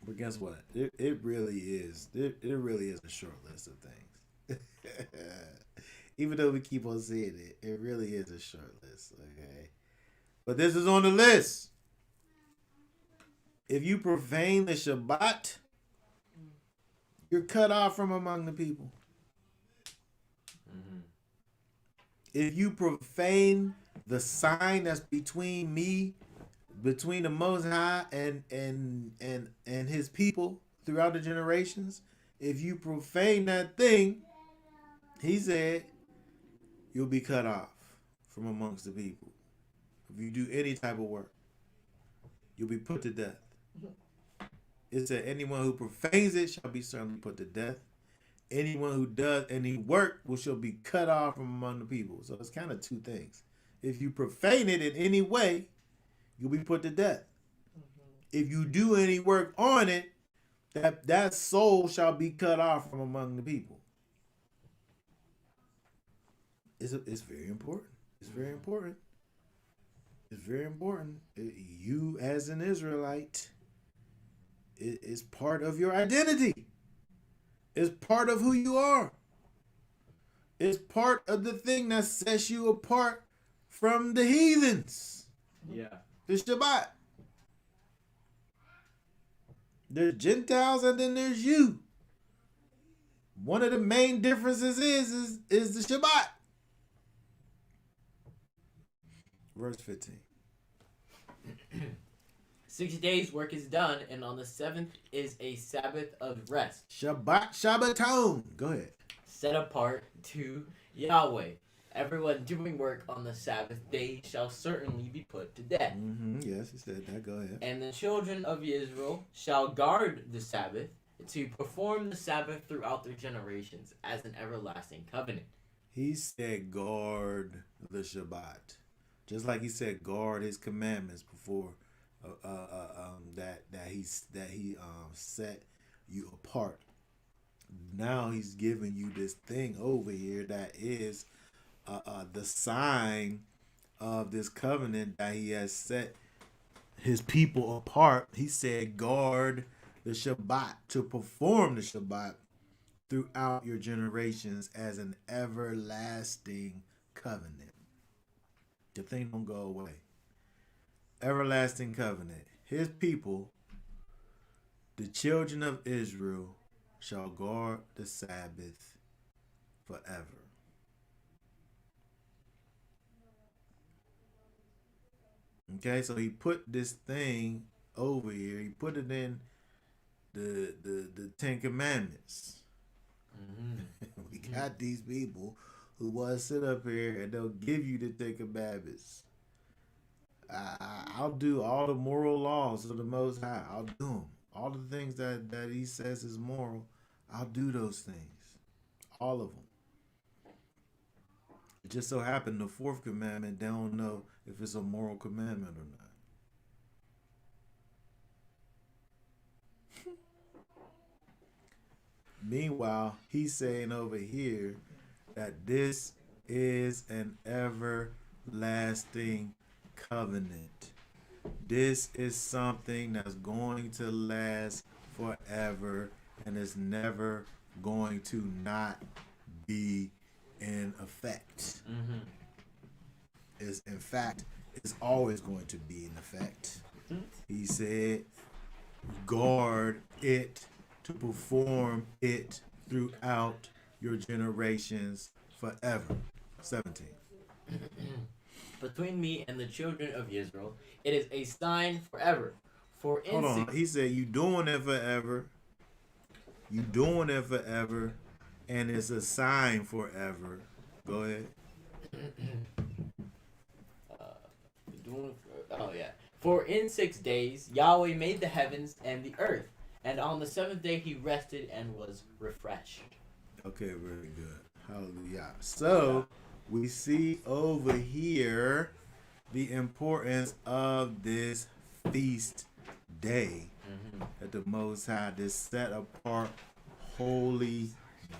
But guess what? It really is. It really is a short list of things. Even though we keep on seeing it, it really is a short list. Okay. But this is on the list. If you profane the Shabbat, you're cut off from among the people. Mhm. If you profane the sign that's between me, between the Most High and His people throughout the generations, if you profane that thing, He said you'll be cut off from amongst the people. If you do any type of work, you'll be put to death. It said anyone who profanes it shall be certainly put to death. Anyone who does any work shall be cut off from among the people. So it's kind of two things. If you profane it in any way, you'll be put to death. If you do any work on it, that soul shall be cut off from among the people. It's very important. It's very important. It's very important. You as an Israelite, it is part of your identity. It's part of who you are. It's part of the thing that sets you apart from the heathens. Yeah. The Shabbat. There's Gentiles and then there's you. One of the main differences is the Shabbat. Verse 15. 6 days work is done, and on the seventh is a Sabbath of rest, Shabbat Shabbaton. Go ahead. set apart to Yahweh. Everyone doing work on the Sabbath day shall certainly be put to death. Yes, he said that. Go ahead. And the children of Israel shall guard the Sabbath to perform the Sabbath throughout their generations as an everlasting covenant. He said guard the Shabbat. Just like he said guard his commandments before that he set you apart. Now he's giving you this thing over here that is the sign of this covenant that he has set his people apart. He said guard the Shabbat, to perform the Shabbat throughout your generations as an everlasting covenant. The thing don't go away. Everlasting covenant. His people, the children of Israel, shall guard the Sabbath forever. Okay, so he put this thing over here. He put it in the Ten Commandments. We got these people who want to sit up here and they'll give you the Ten Commandments. I'll do all the moral laws of the Most High. I'll do them. All the things that He says is moral, I'll do those things. All of them. It just so happened the fourth commandment, they don't know if it's a moral commandment or not. Meanwhile, he's saying over here that this is an everlasting covenant. This is something that's going to last forever and is never going to not be in effect. Is in fact, it's always going to be in effect. He said, guard it to perform it throughout your generations forever. 17. Between me and the children of Israel, it is a sign forever. For Hold on. He said, you doing it forever. You doing it forever. And it's a sign forever. Go ahead. For in 6 days Yahweh made the heavens and the earth, and on the seventh day he rested and was refreshed. Okay, very good. Hallelujah. So we see over here the importance of this feast day that the Most High, this set apart holy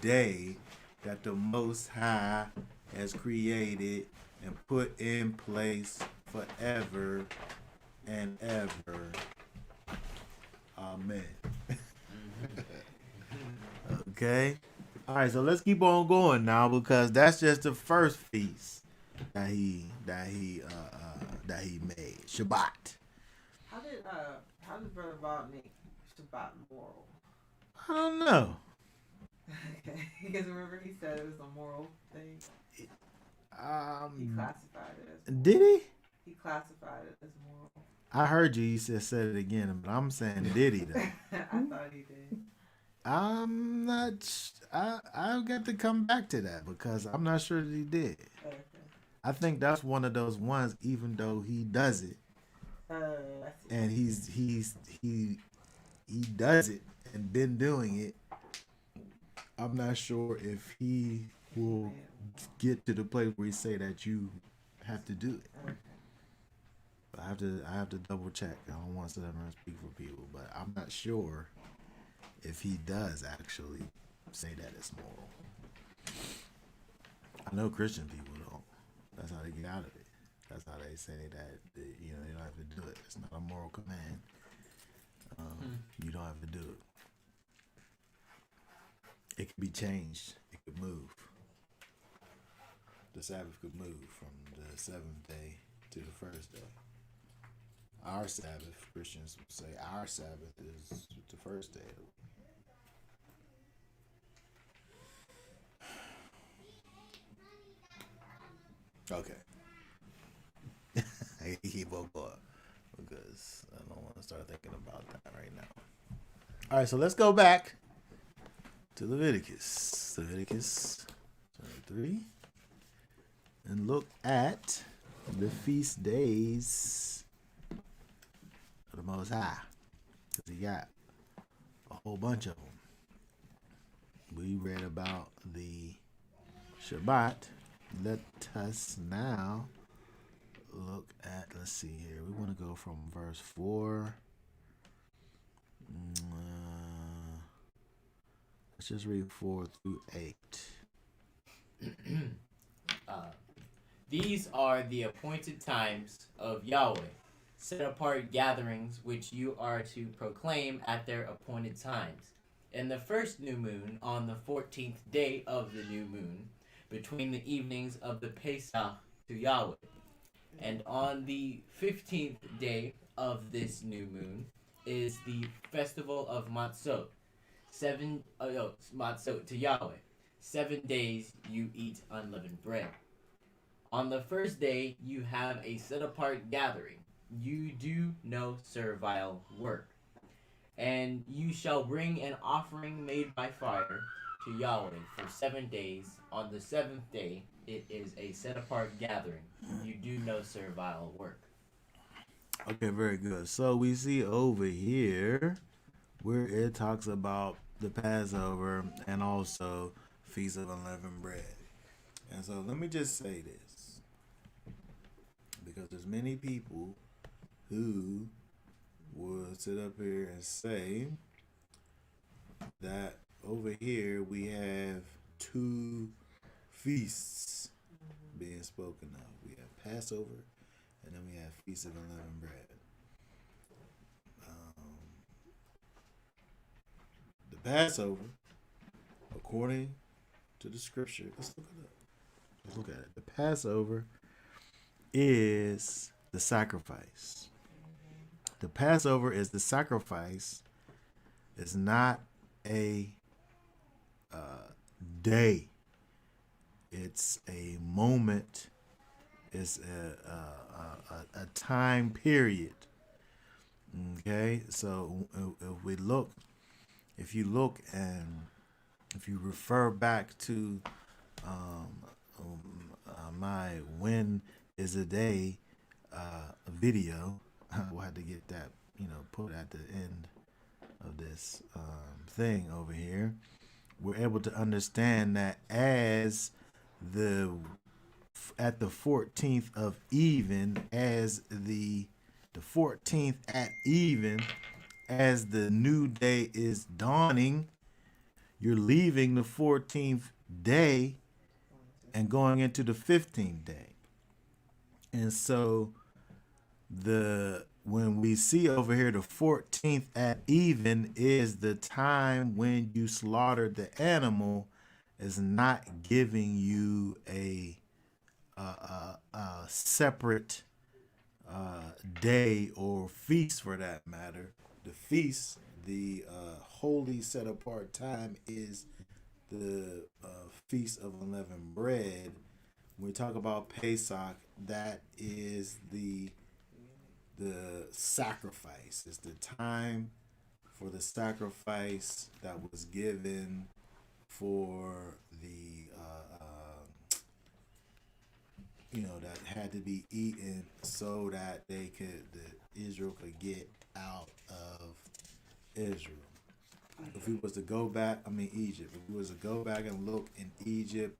day that the Most High has created and put in place forever and ever. Amen. Okay. All right, so let's keep on going now because that's just the first feast that he made. Shabbat. How did Brother Bob make Shabbat moral? I don't know. Okay, because remember he said it was a moral thing. He classified it as moral. Did he? He classified it as moral. I heard you. You said it again, but I'm saying did he though? I thought he did. I'm not. I've got to come back to that because I'm not sure that he did. Okay. I think that's one of those ones. Even though he does it, and he does it and been doing it, I'm not sure if he will get to the place where he say that you have to do it. Okay. But I have to double check. I don't want to sit there and speak for people, but I'm not sure if he does actually say that it's moral. I know Christian people don't. That's how they get out of it. That's how they say that you don't have to do it. It's not a moral command. You don't have to do it. It could be changed. It could move. The Sabbath could move from the seventh day to the first day. Our Sabbath, Christians would say, our Sabbath is the first day of the week. Okay. I keep on going because I don't want to start thinking about that right now. All right, so let's go back to Leviticus. Leviticus 23. And look at the feast days of the Most High. Because he got a whole bunch of them. We read about the Shabbat. Let us now look at, let's see here. We want to go from verse 4. Let's just read 4 through 8. These are the appointed times of Yahweh, set apart gatherings which you are to proclaim at their appointed times. In the first new moon, on the 14th day of the new moon, between the evenings of the Pesach to Yahweh. And on the 15th day of this new moon is the festival of Matzot. Matzot to Yahweh. 7 days you eat unleavened bread. On the first day you have a set apart gathering, you do no servile work. And you shall bring an offering made by fire to Yahweh for 7 days. On the seventh day, it is a set apart gathering. You do no servile work. Okay, very good. So we see over here where it talks about the Passover and also Feast of Unleavened Bread. And so let me just say this, because there's many people who will sit up here and say that over here we have two feasts being spoken of. We have Passover and then we have Feast of Unleavened Bread. The Passover, according to the scripture, let's look it up. Let's look at it. The Passover is the sacrifice. The Passover is the sacrifice. It's not a day. It's a moment. It's a time period. Okay, so if you look and if you refer back to my "When is a Day" video, we'll have to get that put at the end of this thing over here. We're able to understand that the at the 14th of even, as the 14th at even, as the new day is dawning, you're leaving the 14th day and going into the 15th day. And so when we see over here the 14th at even is the time when you slaughtered the animal, is not giving you a separate day or feast for that matter. The feast, the holy set apart time, is the Feast of Unleavened Bread. When we talk about Pesach, that is the sacrifice. It's the time for the sacrifice that was given for the that had to be eaten so that Israel could get out of Israel. If we was to go back, Egypt. If we was to go back and look in Egypt,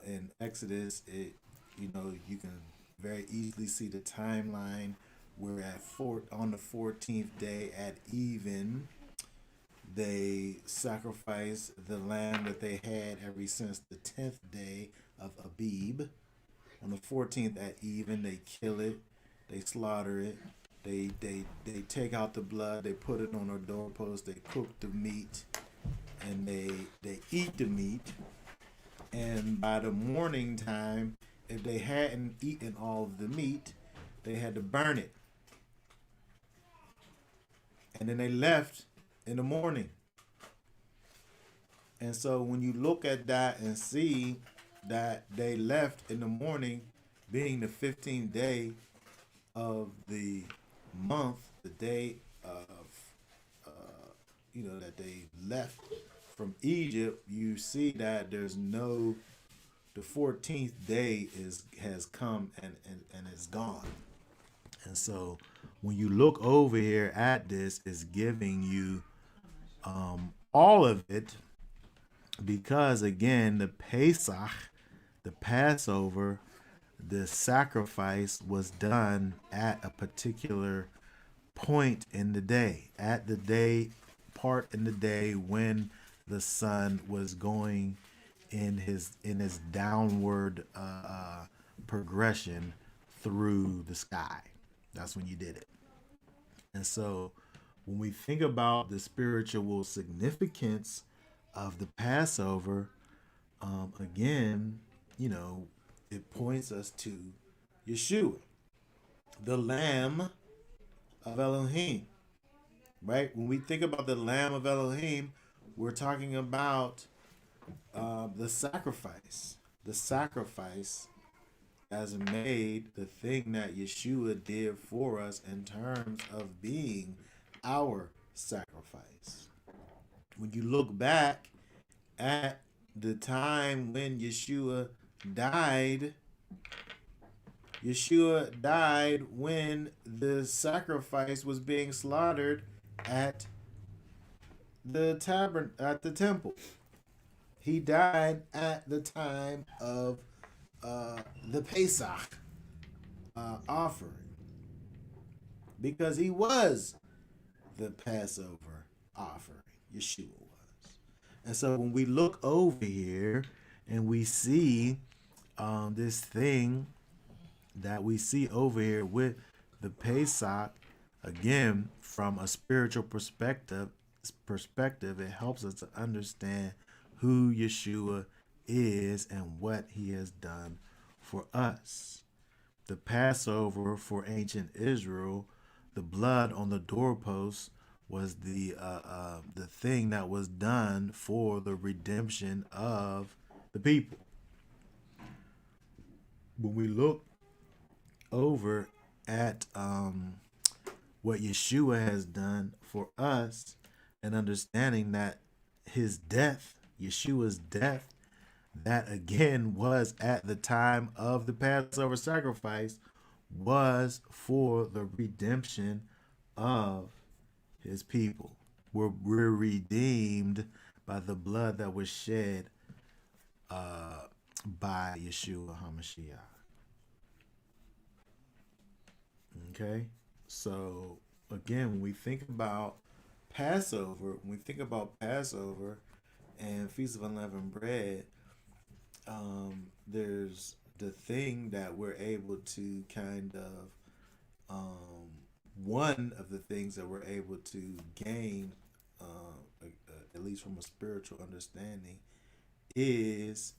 in Exodus, you can very easily see the timeline where on the 14th day at even, they sacrificed the lamb that they had ever since the 10th day of Abib. On the 14th at even, they kill it, they slaughter it, they take out the blood, they put it on their doorpost, they cook the meat, and they eat the meat. And by the morning time, if they hadn't eaten all of the meat, they had to burn it. And then they left in the morning. And so when you look at that and see that they left in the morning, being the 15th day of the month, the day of that they left from Egypt, you see that the 14th day has come and is gone. And so when you look over here at this, it's giving you all of it, because again, the Pesach, the Passover, the sacrifice was done at a particular point in the day, at the day part in the day when the sun was going in his downward progression through the sky. That's when you did it. And so when we think about the spiritual significance of the Passover, again, it points us to Yeshua, the Lamb of Elohim, right? When we think about the Lamb of Elohim, we're talking about the sacrifice has made the thing that Yeshua did for us in terms of being our sacrifice. When you look back at the time when died, Yeshua died when the sacrifice was being slaughtered at the temple. He died at the time of the Pesach offering because he was the Passover offering. Yeshua was. And so when we look over here and we see this thing that we see over here with the Pesach, again, from a spiritual perspective, it helps us to understand who Yeshua is and what he has done for us. The Passover for ancient Israel, the blood on the doorposts was the thing that was done for the redemption of the people. When we look over at what Yeshua has done for us and understanding that his death, Yeshua's death, that again was at the time of the Passover sacrifice, was for the redemption of his people. We're redeemed by the blood that was shed by Yeshua HaMashiach. Okay, so again, when we think about Passover, and Feast of Unleavened Bread, there's the thing that we're able to kind of, one of the things that we're able to gain, at least from a spiritual understanding, is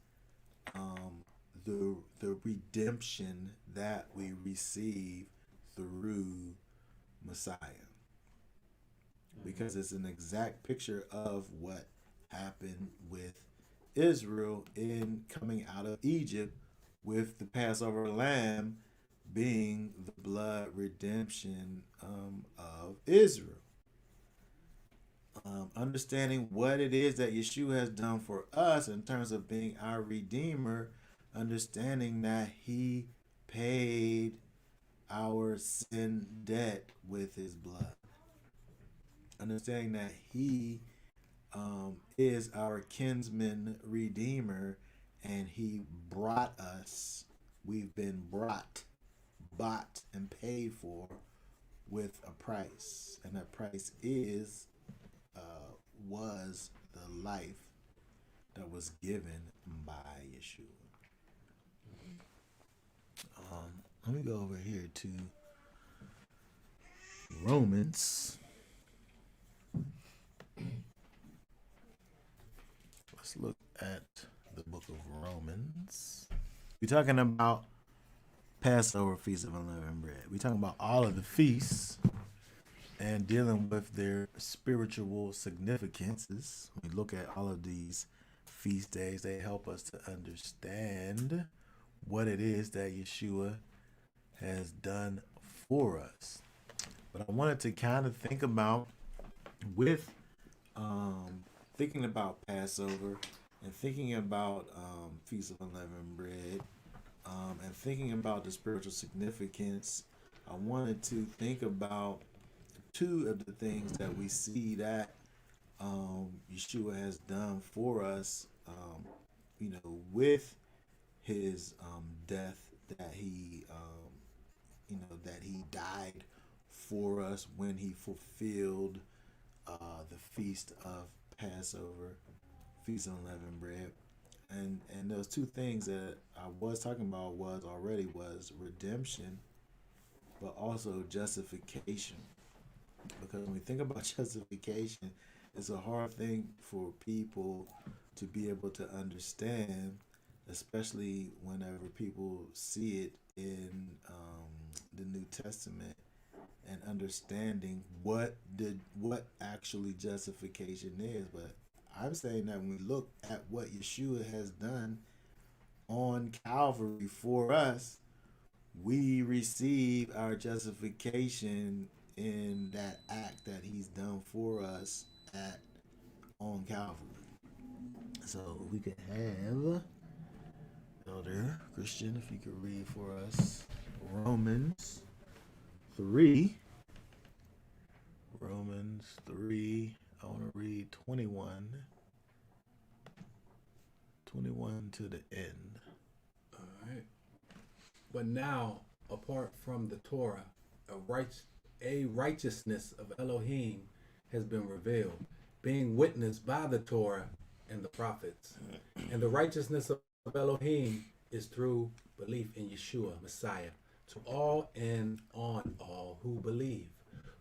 the redemption that we receive through Messiah, because it's an exact picture of what happened with Israel in coming out of Egypt, with the Passover lamb being the blood redemption of Israel. Understanding what it is that Yeshua has done for us in terms of being our Redeemer, understanding that he paid our sin debt with his blood. Understanding that he is our kinsman redeemer, and he brought us, we've been bought, and paid for with a price. And that price was the life that was given by Yeshua. Let me go over here to Romans. Let's look at the book of Romans. We're talking about Passover, Feast of Unleavened Bread. We're talking about all of the feasts and dealing with their spiritual significances. We look at all of these feast days. They help us to understand what it is that Yeshua has done for us. But I wanted to kind of think about with thinking about Passover and thinking about Feast of Unleavened Bread, and thinking about the spiritual significance. I wanted to think about two of the things that we see that Yeshua has done for us, with his death, that he died for us when he fulfilled the feast of Passover, Feast of Unleavened Bread. And those two things that I was talking about was redemption, but also justification. Because when we think about justification, it's a hard thing for people to be able to understand, especially whenever people see it in the New Testament, and understanding what actually justification is. But I'm saying that when we look at what Yeshua has done on Calvary for us, we receive our justification in that act that he's done for us at on Calvary. So we could have Elder Christian, if you could read for us Romans 3. Romans 3. I want to read 21 to the end. All right. But now, apart from the Torah, a righteousness of Elohim has been revealed, being witnessed by the Torah and the prophets. And the righteousness of Elohim is through belief in Yeshua, Messiah, to all and on all who believe.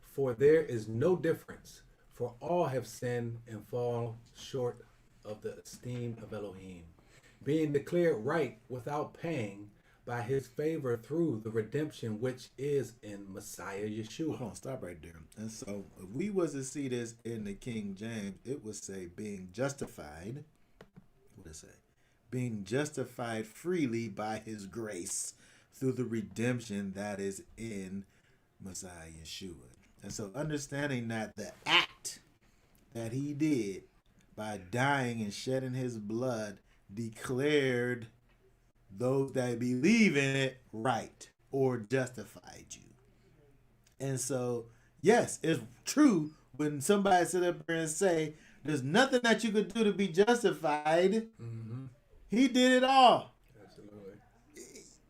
For there is no difference, for all have sinned and fall short of the esteem of Elohim, being declared right without paying by his favor through the redemption which is in Messiah Yeshua. Hold on, stop right there. And so, if we was to see this in the King James, it would say being justified. What does it say? Being justified freely by his grace through the redemption that is in Messiah Yeshua. And so, understanding that the act that he did by dying and shedding his blood declared those that believe in it right or justified you. And so, yes, it's true when somebody sit up there and say, there's nothing that you could do to be justified. Mm-hmm. He did it all. Absolutely.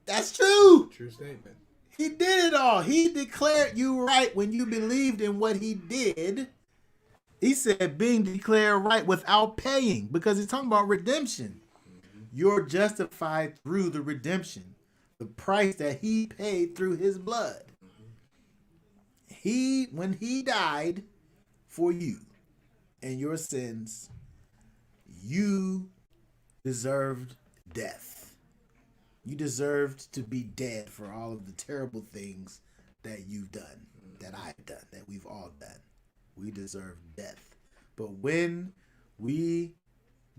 That's true. True statement. He did it all. He declared you right when you believed in what he did. He said being declared right without paying, because he's talking about redemption. You're justified through the redemption, the price that he paid through his blood. When he died for you and your sins, you deserved death. You deserved to be dead for all of the terrible things that you've done, that I've done, that we've all done. We deserve death. But when we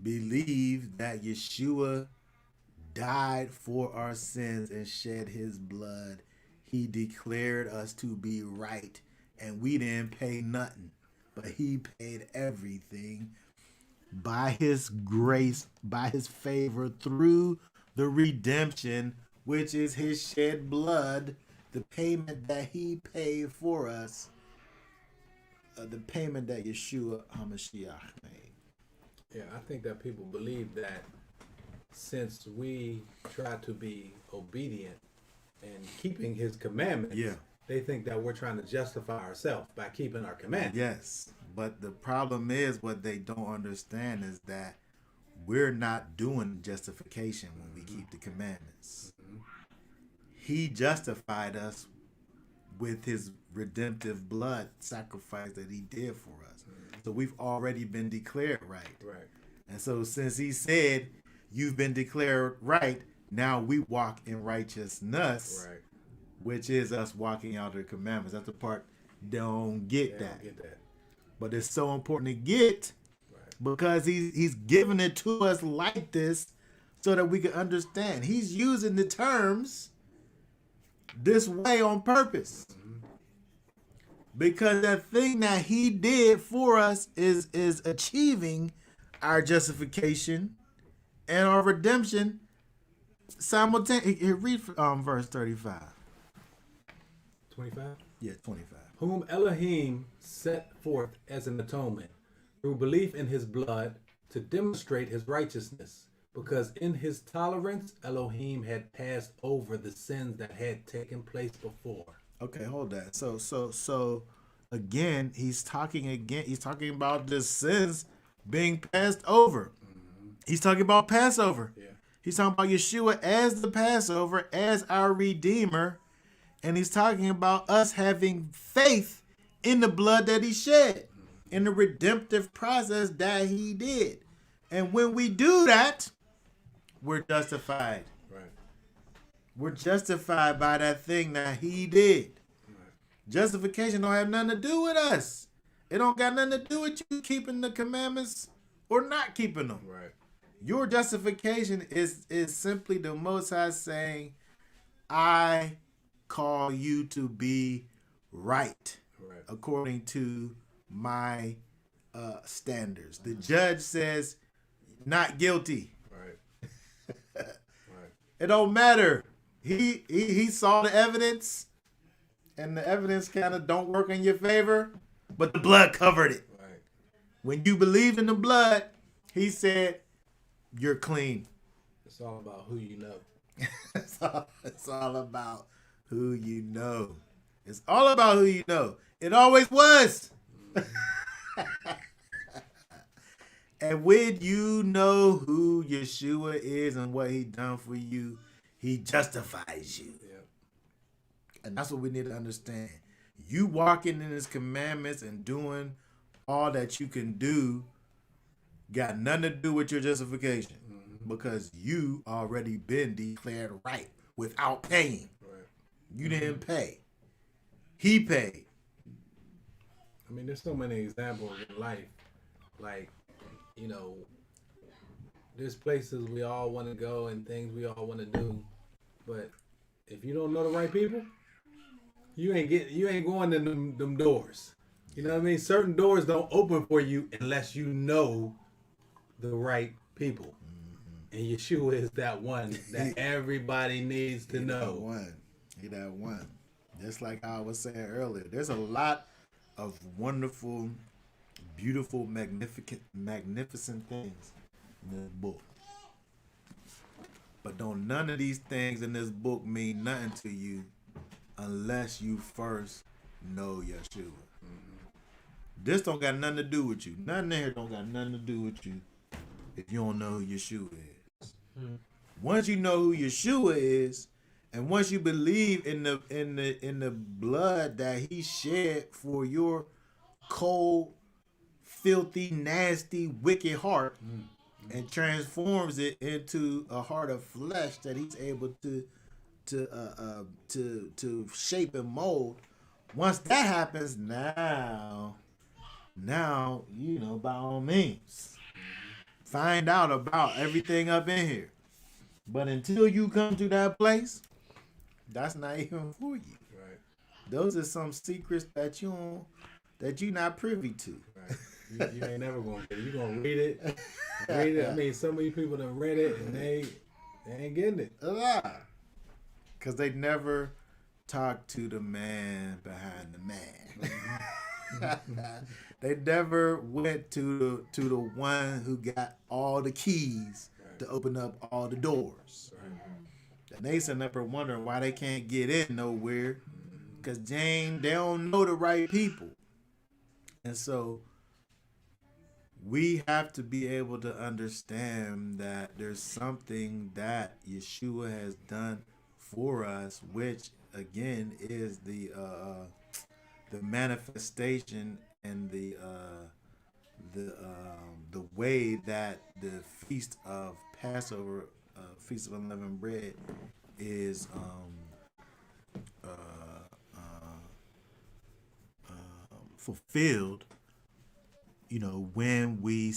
believe that Yeshua died for our sins and shed his blood, he declared us to be right, and we didn't pay nothing, but he paid everything by his grace, by his favor, through the redemption, which is his shed blood, the payment that he paid for us, the payment that Yeshua HaMashiach made. Yeah, I think that people believe that since we try to be obedient and keeping his commandments, they think that we're trying to justify ourselves by keeping our commandments. Yes, but the problem is, what they don't understand is that we're not doing justification when we keep the commandments. He justified us with his redemptive blood sacrifice that he did for us. So we've already been declared right. Right. And so since he said you've been declared right, now we walk in righteousness, Right. which is us walking out the commandments. That's the part they don't get that. Don't get that. But it's so important to get, because he's giving it to us like this so that we can understand. He's using the terms this way on purpose. Because that thing that he did for us is achieving our justification and our redemption simultaneously. Read verse 35. 25? Yeah, 25. Whom Elohim set forth as an atonement through belief in his blood to demonstrate his righteousness, because in his tolerance Elohim had passed over the sins that had taken place before. Okay, hold that. So again, he's talking about the sins being passed over. He's talking about Passover. Yeah. He's talking about Yeshua as the Passover, as our Redeemer. And he's talking about us having faith in the blood that he shed, in the redemptive process that he did. And when we do that, we're justified. Right. We're justified by that thing that he did. Justification don't have nothing to do with us. It don't got nothing to do with you keeping the commandments or not keeping them. Right. Your justification is simply the Most High saying, I call you to be right Right. according to my standards. The judge says, not guilty. Right. Right. It don't matter. He saw the evidence, and the evidence kind of don't work in your favor, but the blood covered it. Right. When you believe in the blood, he said, you're clean. It's all about who you know. It's all about who you know. It's all about who you know. It always was. And when you know who Yeshua is and what he done for you, he justifies you. Yeah. And that's what we need to understand. You walking in his commandments and doing all that you can do got nothing to do with your justification. Because you already been declared right without paying. Right. You didn't pay. He paid. I mean, there's so many examples in life. Like, you know, there's places we all want to go and things we all want to do, but if you don't know the right people, you ain't going to them doors. You know what I mean? Certain doors don't open for you unless you know the right people. And Yeshua is that one that everybody needs to know. He that one. Just like I was saying earlier, there's a lot of wonderful, beautiful, magnificent things in this book. But don't none of these things in this book mean nothing to you unless you first know Yeshua. This don't got nothing to do with you. Nothing in here don't got nothing to do with you if you don't know who Yeshua is. Once you know who Yeshua is, and once you believe in the blood that he shed for your cold, filthy, nasty, wicked heart, and transforms it into a heart of flesh that he's able to shape and mold. Once that happens, now you know, by all means, find out about everything up in here. But until you come to that place, that's not even for you. Right. Those are some secrets that you're not privy to. Right. You ain't never gonna get it. You gonna read it. Read it. I mean, so many people done read it and they ain't getting it. Because they never talk to the man behind the man. They never went to the one who got all the keys to open up all the doors. And they sitting up there wondering why they can't get in nowhere. Because they don't know the right people. And so we have to be able to understand that there's something that Yeshua has done for us, which again is the manifestation and the way that the feast of Passover, feast of unleavened bread, is fulfilled. You know, when we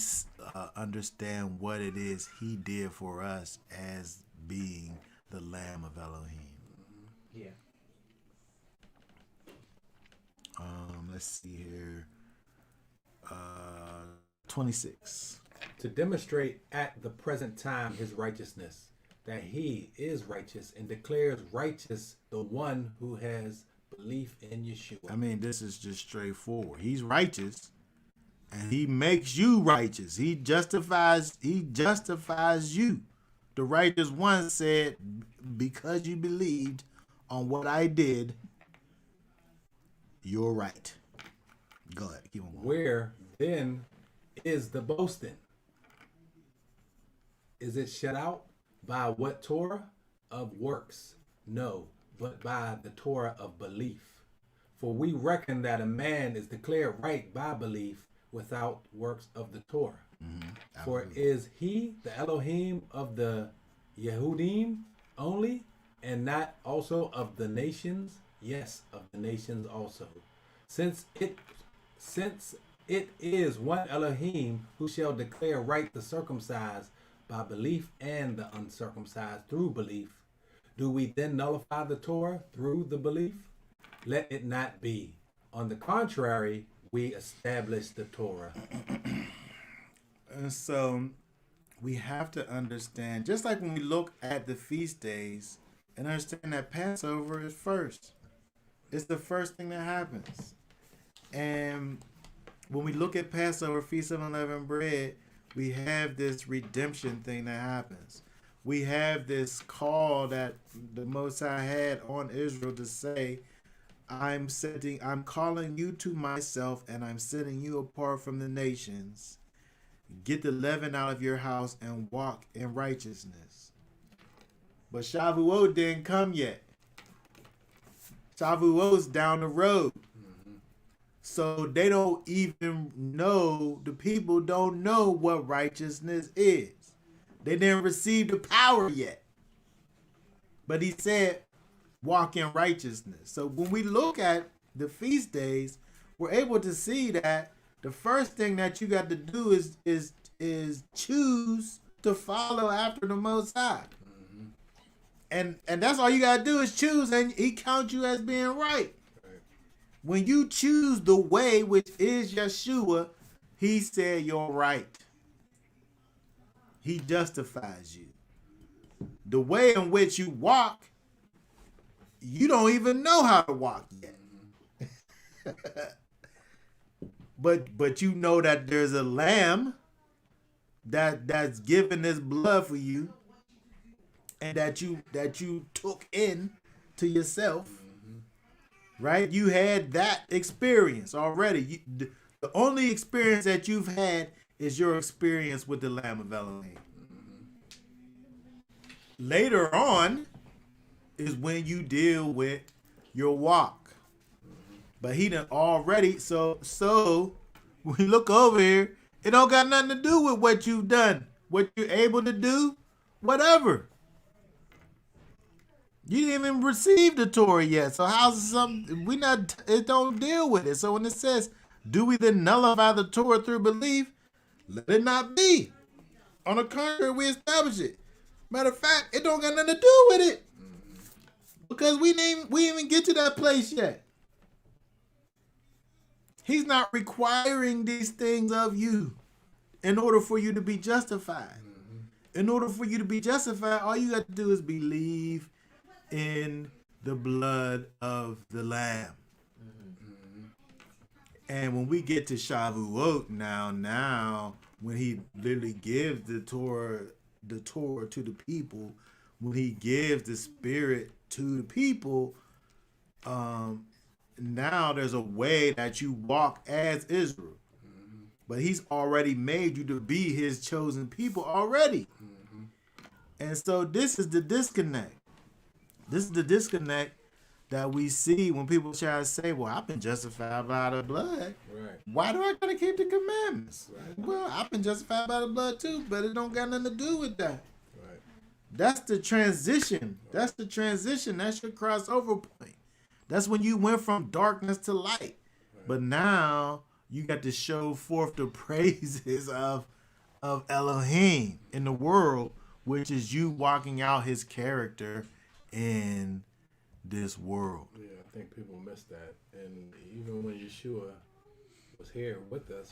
understand what it is he did for us as being the Lamb of Elohim. Yeah. Let's see here. 26. To demonstrate at the present time his righteousness, that he is righteous and declares righteous the one who has belief in Yeshua. I mean, this is just straightforward. He's righteous, and he makes you righteous. He justifies you. The righteous one said, because you believed on what I did, you're right. Go ahead. Keep on going. Where then is the boasting? Is it shut out by what Torah? Of works? No, but by the Torah of belief. For we reckon that a man is declared right by belief without works of the Torah. For is he the Elohim of the Yehudim only, and not also of the nations? Yes, of the nations also. Since it is one Elohim who shall declare right the circumcised by belief and the uncircumcised through belief, do we then nullify the Torah through the belief? Let it not be. On the contrary, we establish the Torah. And so we have to understand, just like when we look at the feast days, and understand that Passover is first. It's the first thing that happens. And when we look at Passover, Feast of Unleavened Bread, we have this redemption thing that happens. We have this call that the Most High had on Israel to say, I'm calling you to myself, and I'm setting you apart from the nations. Get the leaven out of your house and walk in righteousness. But Shavuot didn't come yet. Shavuot's down the road. So they don't even know, the people don't know what righteousness is. They didn't receive the power yet. But he said, walk in righteousness. So when we look at the feast days, we're able to see that the first thing that you got to do is choose to follow after the Most High. And that's all you got to do is choose, and he counts you as being right. When you choose the way, which is Yeshua, he said you're right. He justifies you. The way in which you walk, you don't even know how to walk yet. But you know that there's a lamb that's given his blood for you, and that you took in to yourself. Right? You had that experience already. The only experience that you've had is your experience with the Lamb of Elohim. Later on is when you deal with your walk. But he done already, so when you look over here, it don't got nothing to do with what you've done, what you're able to do, whatever. You didn't even receive the Torah yet. So how's something it don't deal with it. So when it says, do we then nullify the Torah through belief? Let it not be. On the contrary, we establish it. Matter of fact, it don't got nothing to do with it. Because we didn't even get to that place yet. He's not requiring these things of you in order for you to be justified. In order for you to be justified, all you got to do is believe in the blood of the Lamb. And when we get to Shavuot now, when he literally gives the Torah to the people, when he gives the Spirit to the people, now there's a way that you walk as Israel. But he's already made you to be his chosen people already. And so this is the disconnect. This is the disconnect that we see when people try to say, well, I've been justified by the blood. Right. Why do I gotta keep the commandments? Right. Well, I've been justified by the blood too, but it don't got nothing to do with that. Right. That's the transition. That's the transition. That's your crossover point. That's when you went from darkness to light. Right. But now you got to show forth the praises of Elohim in the world, which is you walking out his character in this world. Yeah, I think people miss that. And even when Yeshua was here with us,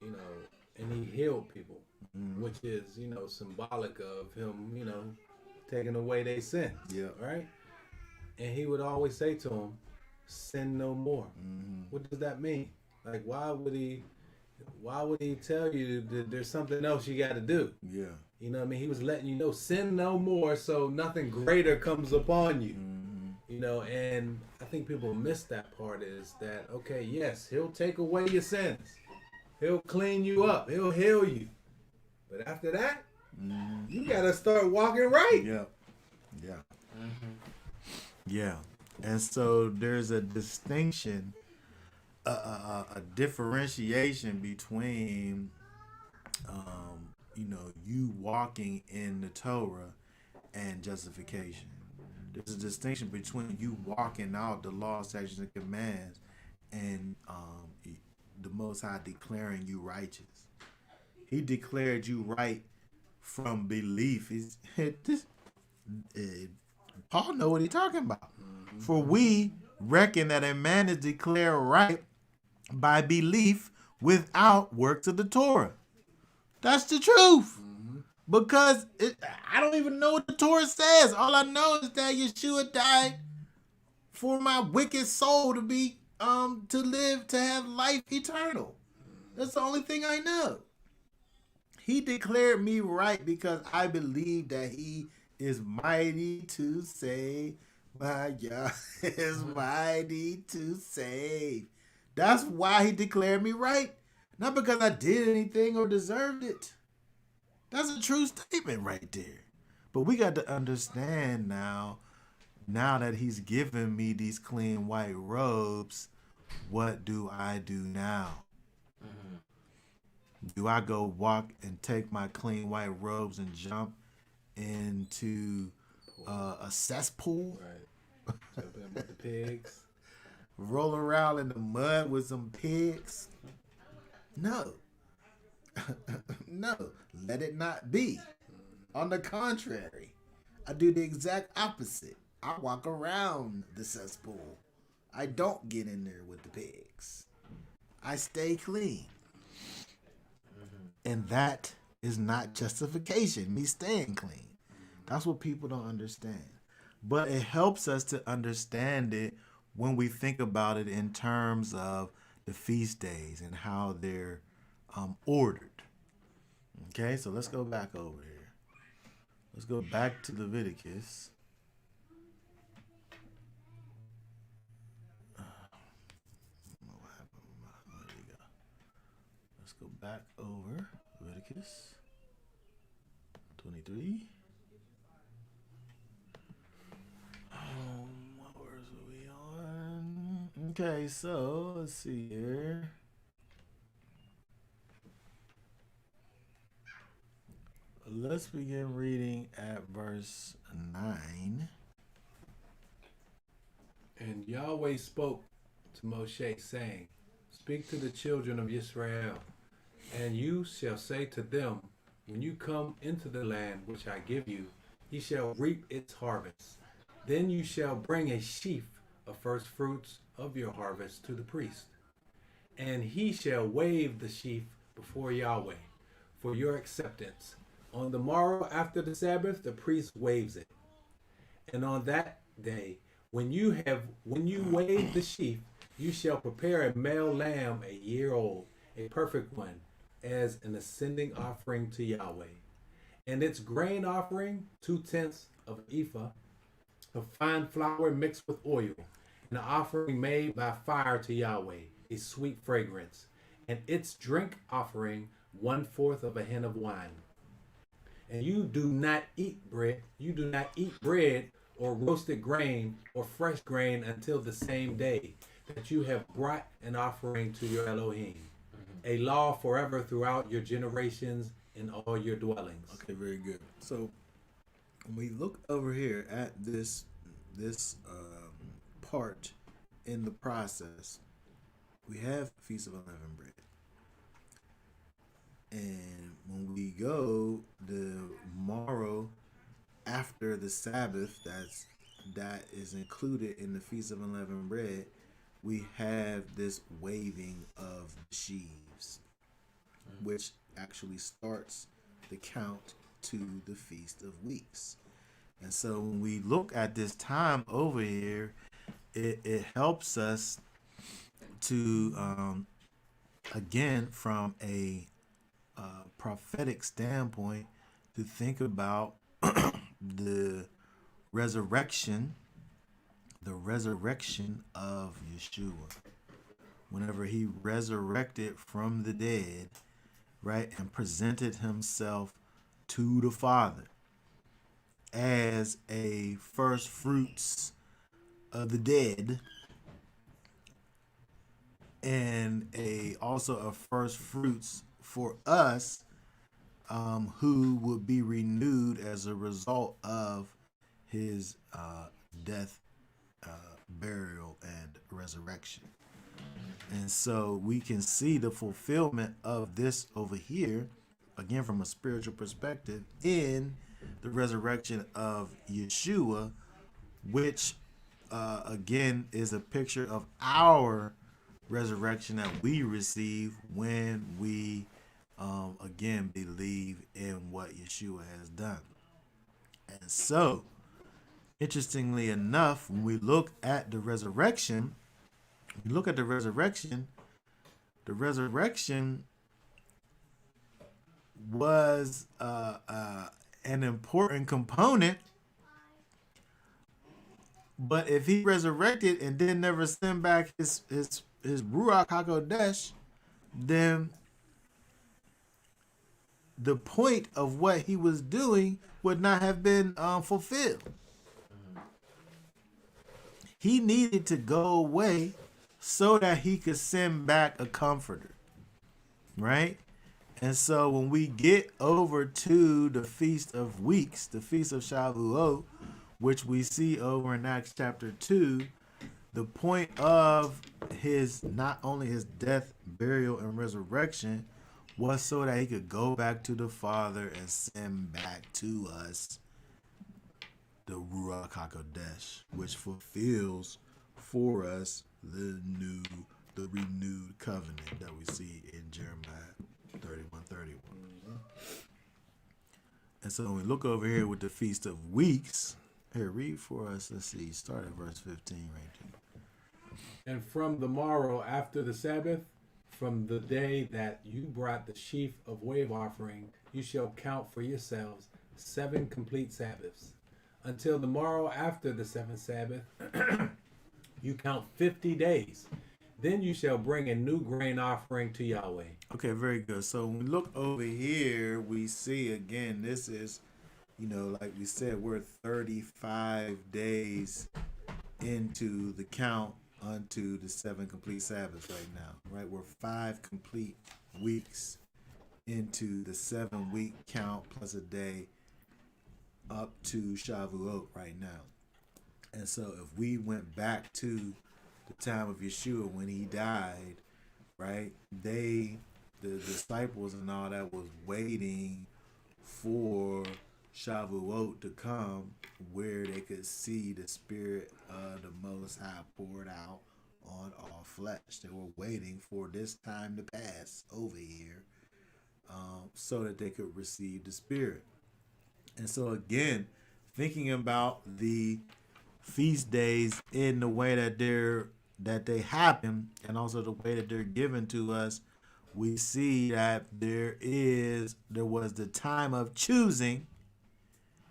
and he healed people, which is, symbolic of him, taking away their sins. Yeah. Right? And he would always say to them, sin no more. What does that mean? Like, why would he tell you that there's something else you got to do? Yeah. You know what I mean? He was letting you know, sin no more, so nothing greater comes upon you. And I think people miss that part, is that, okay, yes, he'll take away your sins. He'll clean you up. He'll heal you. But after that, you got to start walking right. Yeah. Yeah. Yeah. And so there's a distinction, a differentiation between you walking in the Torah and justification. There's a distinction between you walking out the law, statutes, and commands and the Most High declaring you righteous. He declared you right from belief. Paul know what he's talking about. For we reckon that a man is declared right by belief without works of the Torah. That's the truth. Because I don't even know what the Torah says. All I know is that Yeshua died for my wicked soul to be to live, to have life eternal. That's the only thing I know. He declared me right because I believe that he is mighty to save. My God is mighty to save. That's why he declared me right. Not because I did anything or deserved it. That's a true statement right there. But we got to understand now that he's given me these clean white robes, what do I do now? Do I go walk and take my clean white robes and jump into a cesspool? Right. Jump in with the pigs. Roll around in the mud with some pigs? No. No. Let it not be. On the contrary, I do the exact opposite. I walk around the cesspool. I don't get in there with the pigs. I stay clean. And that is not justification, me staying clean. That's what people don't understand. But it helps us to understand it when we think about it in terms of the feast days and how they're ordered. Okay, so let's go back over here. Let's go back to Leviticus. There you go. Let's go back over Leviticus 23. What verse are we on? Okay, so let's see here. Let's begin reading at verse 9. And Yahweh spoke to Moshe, saying, Speak to the children of Israel, and you shall say to them, When you come into the land which I give you, ye shall reap its harvest. Then you shall bring a sheaf of first fruits of your harvest to the priest, and he shall wave the sheaf before Yahweh for your acceptance. On the morrow after the Sabbath, the priest waves it. And on that day, when you wave the sheaf, you shall prepare a male lamb a year old, a perfect one, as an ascending offering to Yahweh. And its grain offering, 2/10 of an ephah of fine flour mixed with oil, an offering made by fire to Yahweh, a sweet fragrance. And its drink offering, 1/4 of a hin of wine. And you do not eat bread. You do not eat bread or roasted grain or fresh grain until the same day that you have brought an offering to your Elohim. A law forever throughout your generations in all your dwellings. Okay, very good. So when we look over here at this part in the process, we have Feast of Unleavened Bread. And when we go the morrow after the Sabbath, that is included in the Feast of Unleavened Bread, we have this waving of the sheaves, which actually starts the count to the Feast of Weeks. And so when we look at this time over here, it helps us to, again, from a prophetic standpoint, to think about the resurrection of Yeshua. Whenever he resurrected from the dead, right, and presented himself to the Father as a first fruits of the dead, and also a first fruits for us, who would be renewed as a result of his death, burial, and resurrection. And so we can see the fulfillment of this over here again from a spiritual perspective, in the resurrection of Yeshua, which again is a picture of our resurrection that we receive when we again believe in what Yeshua has done. And so, interestingly enough, when we look at the resurrection, the resurrection was an important component. But if he resurrected and then never send back his Ruach HaKodesh, then the point of what he was doing would not have been fulfilled. He needed to go away so that he could send back a comforter, right? And so when we get over to the Feast of Weeks, the Feast of Shavuot, which we see over in Acts chapter 2, the point of his, not only his death, burial, and resurrection, was so that he could go back to the Father and send back to us the Ruach HaKodesh, which fulfills for us the renewed covenant that we see in Jeremiah 31:31. And so when we look over here with the Feast of Weeks, here, read for us. Let's see, start at verse 15 right there. And from the morrow after the Sabbath, from the day that you brought the sheaf of wave offering, you shall count for yourselves 7 complete Sabbaths. Until the morrow after the 7th Sabbath, you count 50 days. Then you shall bring a new grain offering to Yahweh. Okay, very good. So when we look over here, we see again, this is, like we said, we're 35 days into the count unto the 7 complete Sabbaths right now, right? We're 5 complete weeks into the 7-week count plus a day up to Shavuot right now. And so if we went back to the time of Yeshua when he died, right, the disciples and all that was waiting for Shavuot to come, where they could see the Spirit of the Most High poured out on all flesh. They were waiting for this time to pass over here, so that they could receive the Spirit. And so again, thinking about the feast days in the way that they happen, and also the way that they're given to us, we see that there was the time of choosing.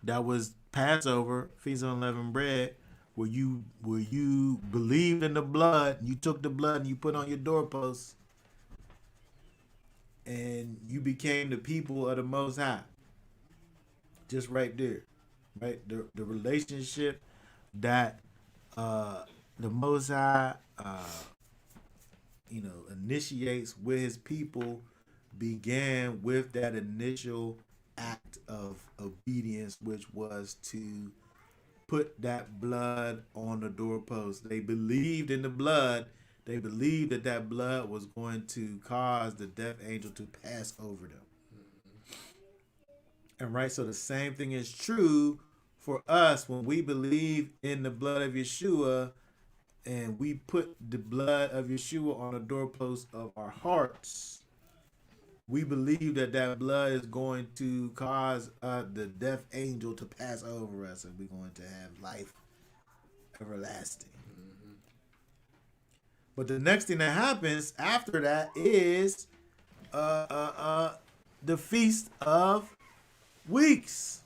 That was Passover, Feast of Unleavened Bread, where you believed in the blood, you took the blood and you put on your doorposts, and you became the people of the Most High. Just right there, right? The relationship that the Most High, initiates with his people began with that initial act of obedience, which was to put that blood on the doorpost. They believed in the blood. They believed that blood was going to cause the death angel to pass over them. And right, so the same thing is true for us when we believe in the blood of Yeshua, and we put the blood of Yeshua on the doorpost of our hearts. We believe that blood is going to cause the death angel to pass over us, and we're going to have life everlasting. Mm-hmm. But the next thing that happens after that is the Feast of Weeks,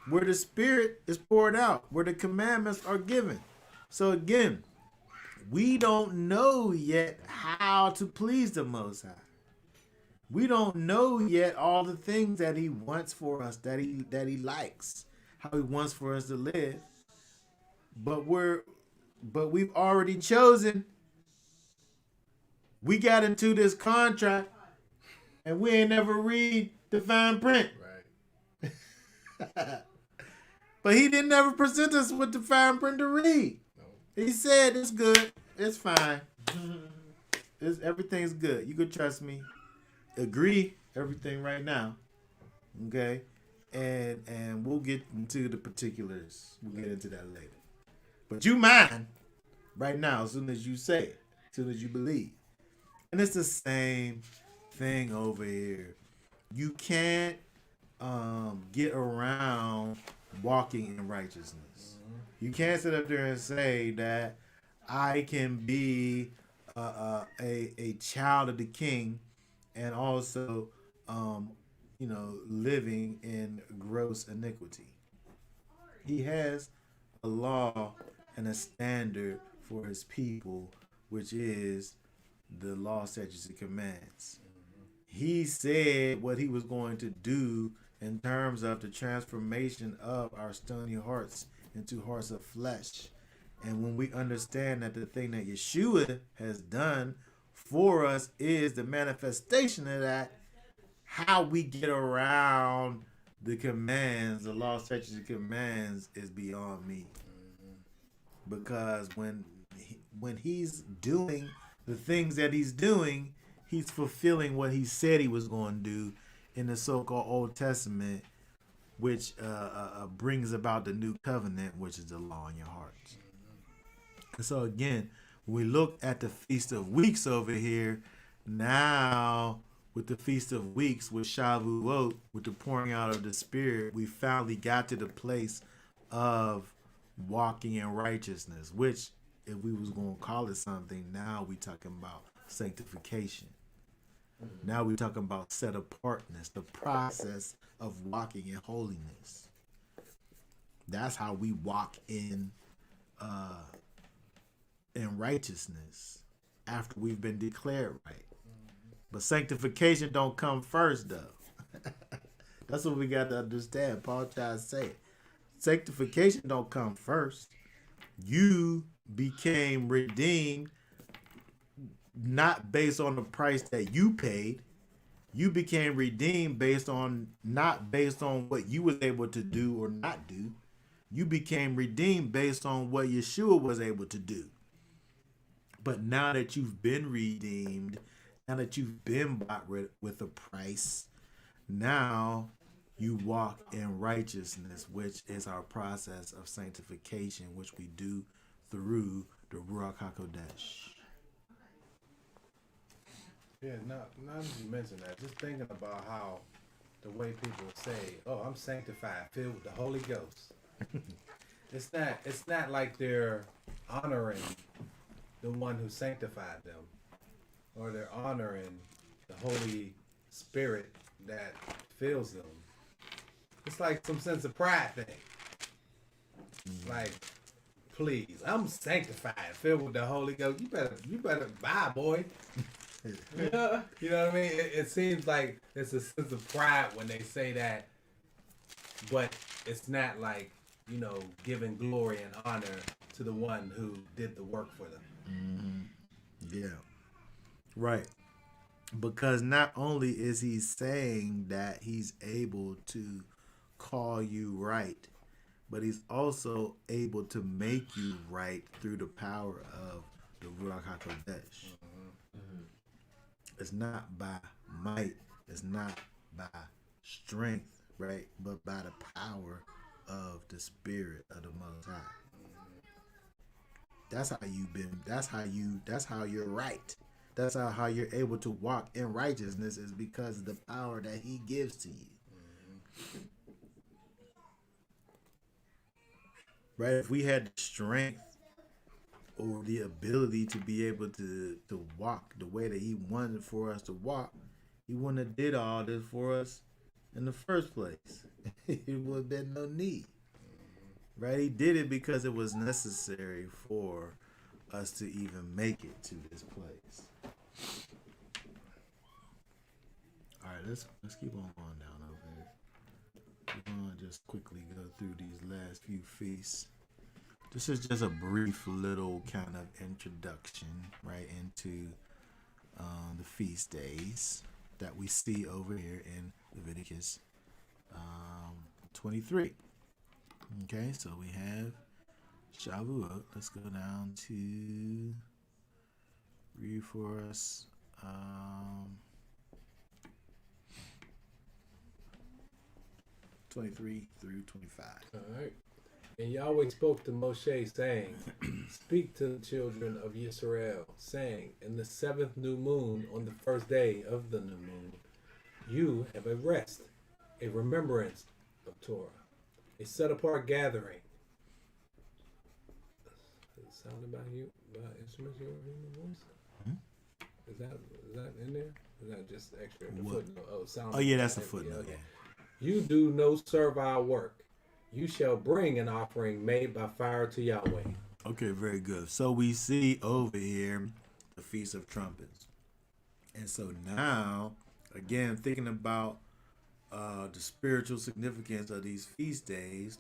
where the Spirit is poured out, where the commandments are given. So again, we don't know yet how to please the Most High. We don't know yet all the things that he wants for us, that he likes, how he wants for us to live. But we've already chosen. We got into this contract and we ain't never read the fine print. Right. But he didn't ever present us with the fine print to read. No. He said it's good, it's fine. Everything's good. You can trust me. Agree everything right now. Okay, and we'll get into the particulars. We'll get into that later. But you mine right now as soon as you say it, as soon as you believe. And it's the same thing over here. You can't get around walking in righteousness. You can't sit up there and say that I can be a child of the King and also, living in gross iniquity. He has a law and a standard for his people, which is the law, statutes, and commands. He said what he was going to do in terms of the transformation of our stony hearts into hearts of flesh. And when we understand that the thing that Yeshua has done for us is the manifestation of that, how we get around the commands, the law, statutes, and commands is beyond me. Because when he's doing the things that he's doing, he's fulfilling what he said he was going to do in the so-called Old Testament, which brings about the new covenant, which is the law in your hearts. And so again, when we look at the Feast of Weeks over here, now with the Feast of Weeks, with Shavuot, with the pouring out of the Spirit, we finally got to the place of walking in righteousness, which if we was going to call it something, now we talking about sanctification. Now we're talking about set apartness, the process of walking in holiness. That's how we walk in righteousness after we've been declared right. But sanctification don't come first, though. That's what we got to understand. Paul tries to say it. Sanctification don't come first. You became redeemed not based on the price that you paid. You became redeemed not based on what you was able to do or not do. You became redeemed based on what Yeshua was able to do. But now that you've been redeemed, now that you've been bought with a price, now you walk in righteousness, which is our process of sanctification, which we do through the Ruach HaKodesh. Yeah, now that you mentioned that, just thinking about how the way people say, "Oh, I'm sanctified, filled with the Holy Ghost." It's not like they're honoring the one who sanctified them, or they're honoring the Holy Spirit that fills them. It's like some sense of pride thing. Like, please, I'm sanctified, filled with the Holy Ghost. You better bye, boy. Yeah. You know what I mean? It seems like it's a sense of pride when they say that, but it's not like, giving glory and honor to the one who did the work for them. Mm-hmm. Yeah. Right. Because not only is he saying that he's able to call you right, but he's also able to make you right through the power of the Ruach HaKodesh. It's not by might, it's not by strength, right? But by the power of the Spirit of the Most High. That's how you're right. That's how you're able to walk in righteousness, is because of the power that he gives to you. Right? If we had the strength or the ability to be able to walk the way that he wanted for us to walk, he wouldn't have did all this for us in the first place. It would have been no need. Right? He did it because it was necessary for us to even make it to this place. All right, let's keep on going down over here. We're going to just quickly go through these last few feasts. This is just a brief little kind of introduction, right, into the feast days that we see over here in Leviticus 23. Okay, so we have Shavuot. Let's go down to read for us. 23 through 25. All right. And Yahweh spoke to Moshe, saying, Speak to the children of Israel, saying, In the 7th new moon, on the first day of the new moon, you have a rest, a remembrance of Torah, a set apart gathering. Does it sound about you, about instruments you are hearing the voice? Is that in there? Is that just extra? The What? footnote? Oh, sound. Oh, yeah, that's a footnote. Okay. Yeah. You do no servile work. You shall bring an offering made by fire to Yahweh. Okay, very good. So we see over here the Feast of Trumpets. And so now, again, thinking about the spiritual significance of these feast days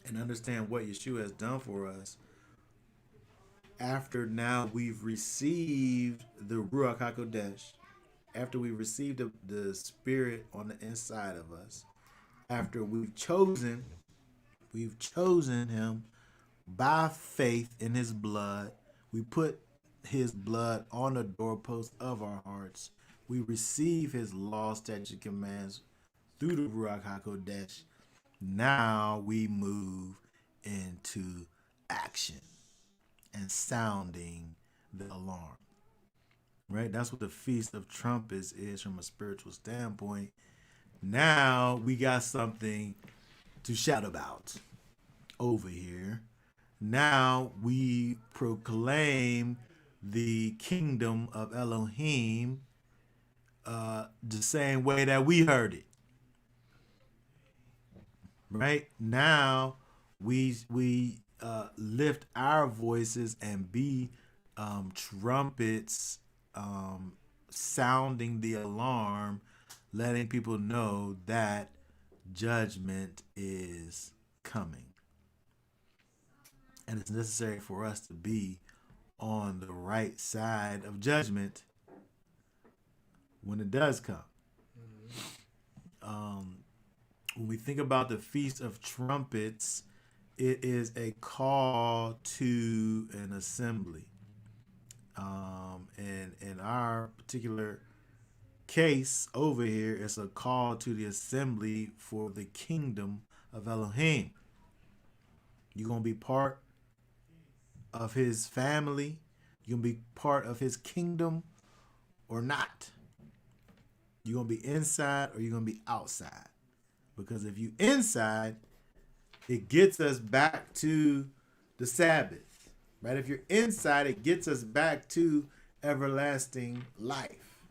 and understand what Yeshua has done for us, after now we've received the Ruach HaKodesh, after we received the Spirit on the inside of us, after we've chosen Him by faith in His blood, we put His blood on the doorpost of our hearts, we receive His law, statutes, and commands through the Ruach HaKodesh. Now we move into action and sounding the alarm. Right? That's what the Feast of Trumpets is from a spiritual standpoint. Now we got something to shout about over here. Now we proclaim the kingdom of Elohim the same way that we heard it. Right? Now we lift our voices and be trumpets sounding the alarm, letting people know that judgment is coming. And it's necessary for us to be on the right side of judgment when it does come. When we think about the Feast of Trumpets, it is a call to an assembly. And in our particular case over here, it's a call to the assembly for the kingdom of Elohim. You're going to be part of His family. You're going to be part of His kingdom or not. You're going to be inside or you're going to be outside. Because if you inside, it gets us back to the Sabbath, right? If you're inside, it gets us back to everlasting life.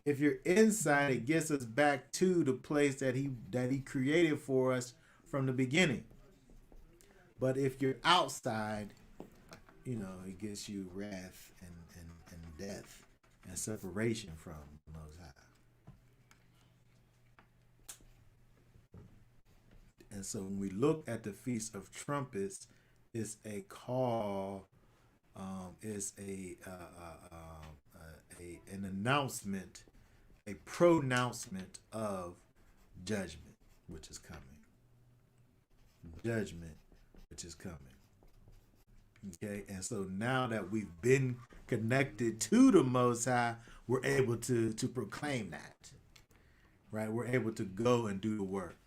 If you're inside, it gets us back to the place that he created for us from the beginning. But if you're outside, it gets you wrath and death and separation from the Most High. And so when we look at the Feast of Trumpets, it's a call, it's an announcement, a pronouncement of judgment, which is coming. Judgment, which is coming. Okay, and so now that we've been connected to the Most High, we're able to proclaim that, right? We're able to go and do the work.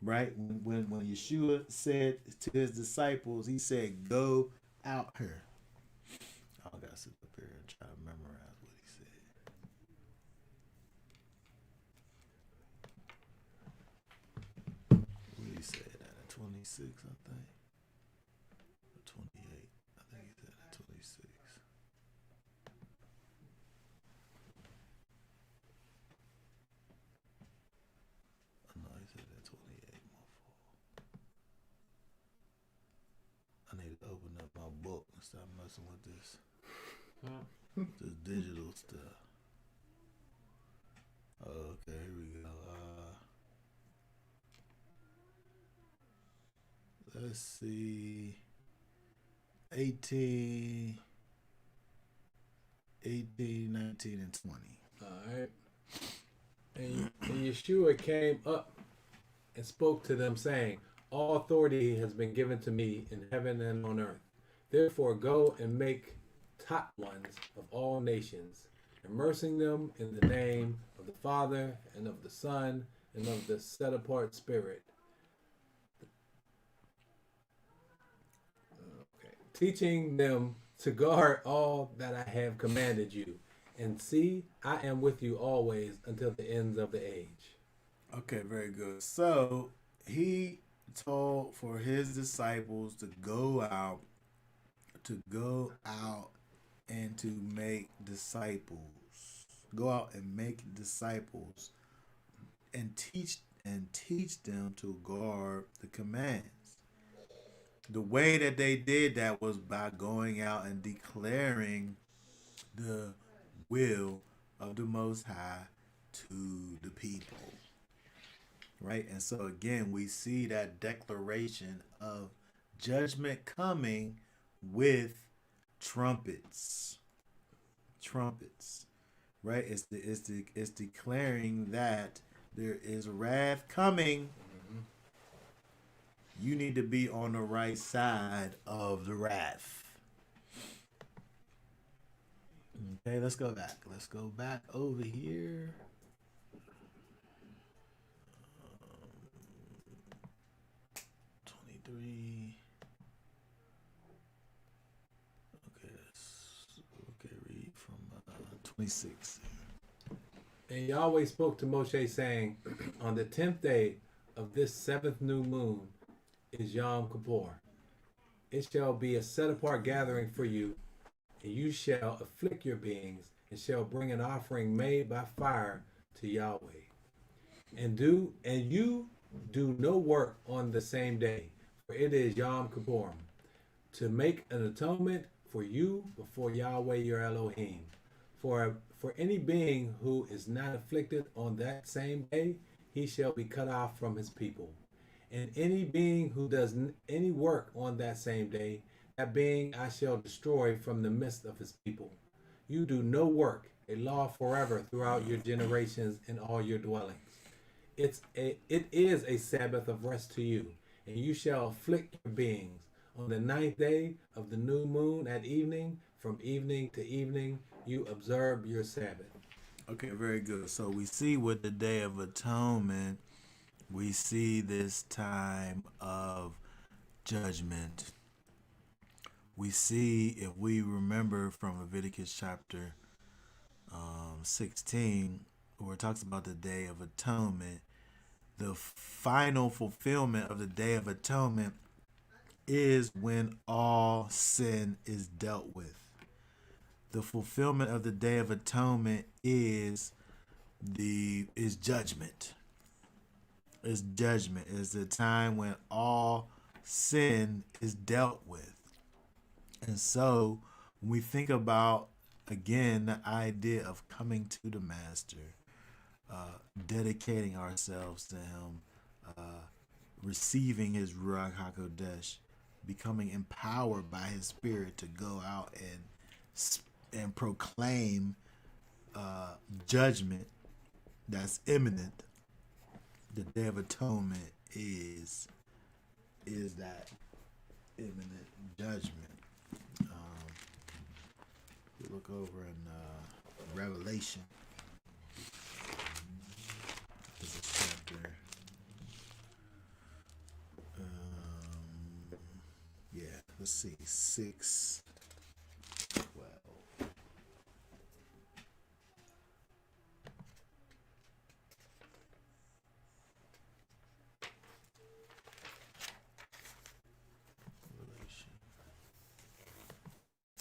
Right? When Yeshua said to His disciples, He said, go out here. I gotta sit up here and try to memorize what He said. What did He say that at 26, I think? Or 28. I think He said at 26. No, He said at 28. I need to open up my book and stop messing with this digital stuff. Oh, okay, here we go. Let's see. 18, 19, and 20. All right. And Yeshua came up and spoke to them, saying, all authority has been given to me in heaven and on earth. Therefore, go and make top ones of all nations, immersing them in the name of the Father and of the Son and of the set apart spirit. Okay. Teaching them to guard all that I have commanded you. And see, I am with you always until the ends of the age. Okay, very good. So he told for his disciples to go out and to make disciples. Go out and make disciples and teach them to guard the commands. The way that they did that was by going out and declaring the will of the Most High to the people. Right? And so again, we see that declaration of judgment coming with trumpets. Trumpets. Right? It's declaring that there is wrath coming. You need to be on the right side of the wrath. Okay, let's go back. Let's go back over here. 23. Okay, read from 26. And Yahweh spoke to Moshe, saying, on the 10th day of this seventh new moon is Yom Kippur. It shall be a set apart gathering for you, and you shall afflict your beings, and shall bring an offering made by fire to Yahweh. And you do no work on the same day, for it is Yom Kippur, to make an atonement for you before Yahweh your Elohim. For any being who is not afflicted on that same day, he shall be cut off from his people. And any being who does any work on that same day, that being I shall destroy from the midst of his people. You do no work, a law forever throughout your generations in all your dwellings. It is a Sabbath of rest to you, and you shall afflict your beings. On the 9th day of the new moon at evening, from evening to evening, you observe your Sabbath. Okay, very good. So we see with the Day of Atonement, we see this time of judgment. We see, if we remember from Leviticus chapter 16, where it talks about the Day of Atonement, the final fulfillment of the Day of Atonement is when all sin is dealt with. The fulfillment of the Day of Atonement is judgment. Is judgment. Is the time when all sin is dealt with. And so when we think about, again, the idea of coming to the Master, dedicating ourselves to him, receiving his Ruach HaKodesh, becoming empowered by his Spirit to go out and proclaim judgment that's imminent. The Day of Atonement is that imminent judgment. We look over in Revelation. This is chapter. Yeah, let's see, 6:12. Revelation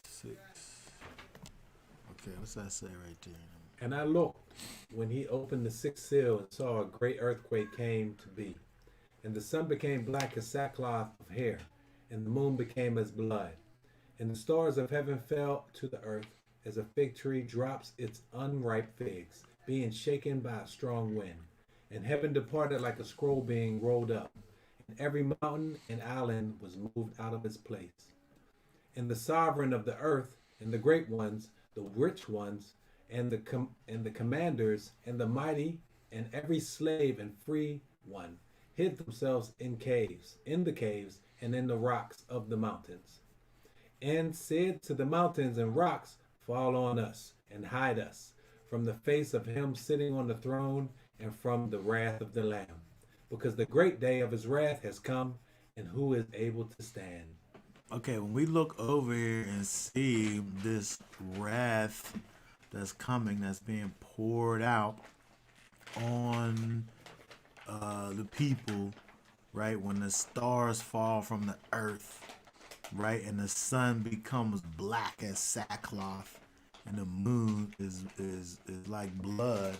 6. Okay, what's that say right there? And I looked when he opened the sixth seal and saw a great earthquake came to be. And the sun became black as sackcloth of hair, and the moon became as blood. And the stars of heaven fell to the earth as a fig tree drops its unripe figs, being shaken by a strong wind. And heaven departed like a scroll being rolled up, and every mountain and island was moved out of its place. And the sovereign of the earth, and the great ones, the rich ones, and the commanders, and the mighty, and every slave and free one, hid themselves in the caves, and in the rocks of the mountains, and said to the mountains and rocks, fall on us, and hide us from the face of him sitting on the throne, and from the wrath of the Lamb, because the great day of his wrath has come, and who is able to stand? Okay, when we look over here and see this wrath that's coming, that's being poured out on the people, right? When the stars fall from the earth, right, and the sun becomes black as sackcloth, and the moon is like blood.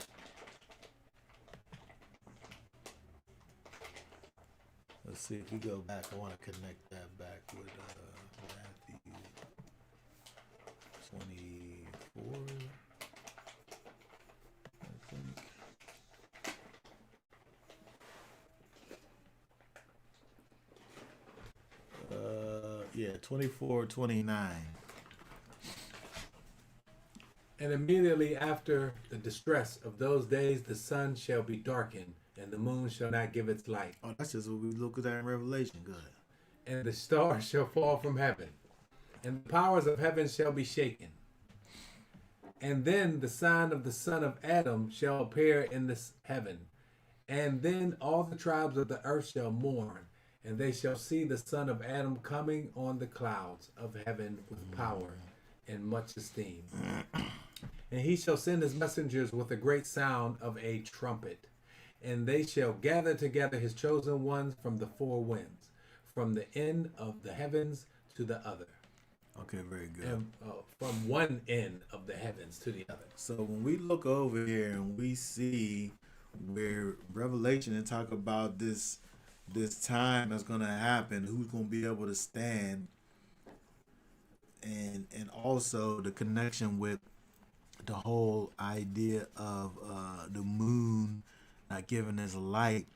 Let's see if we go back. I want to connect that back with Matthew 24. I think. Yeah, 24:29. And immediately after the distress of those days, the sun shall be darkened, and the moon shall not give its light, Oh, that's just what we look at that in Revelation. Good. and the stars shall fall from heaven, and the powers of heaven shall be shaken. And then the sign of the son of Adam shall appear in this heaven. And then all the tribes of the earth shall mourn, and they shall see the son of Adam coming on the clouds of heaven with power and much esteem. And he shall send his messengers with a great sound of a trumpet, and they shall gather together his chosen ones from the four winds, from the end of the heavens to the other. Okay, very good. And from one end of the heavens to the other. So when we look over here and we see where Revelation and talk about this time that's gonna happen, who's gonna be able to stand, and also the connection with the whole idea of the moon not giving its light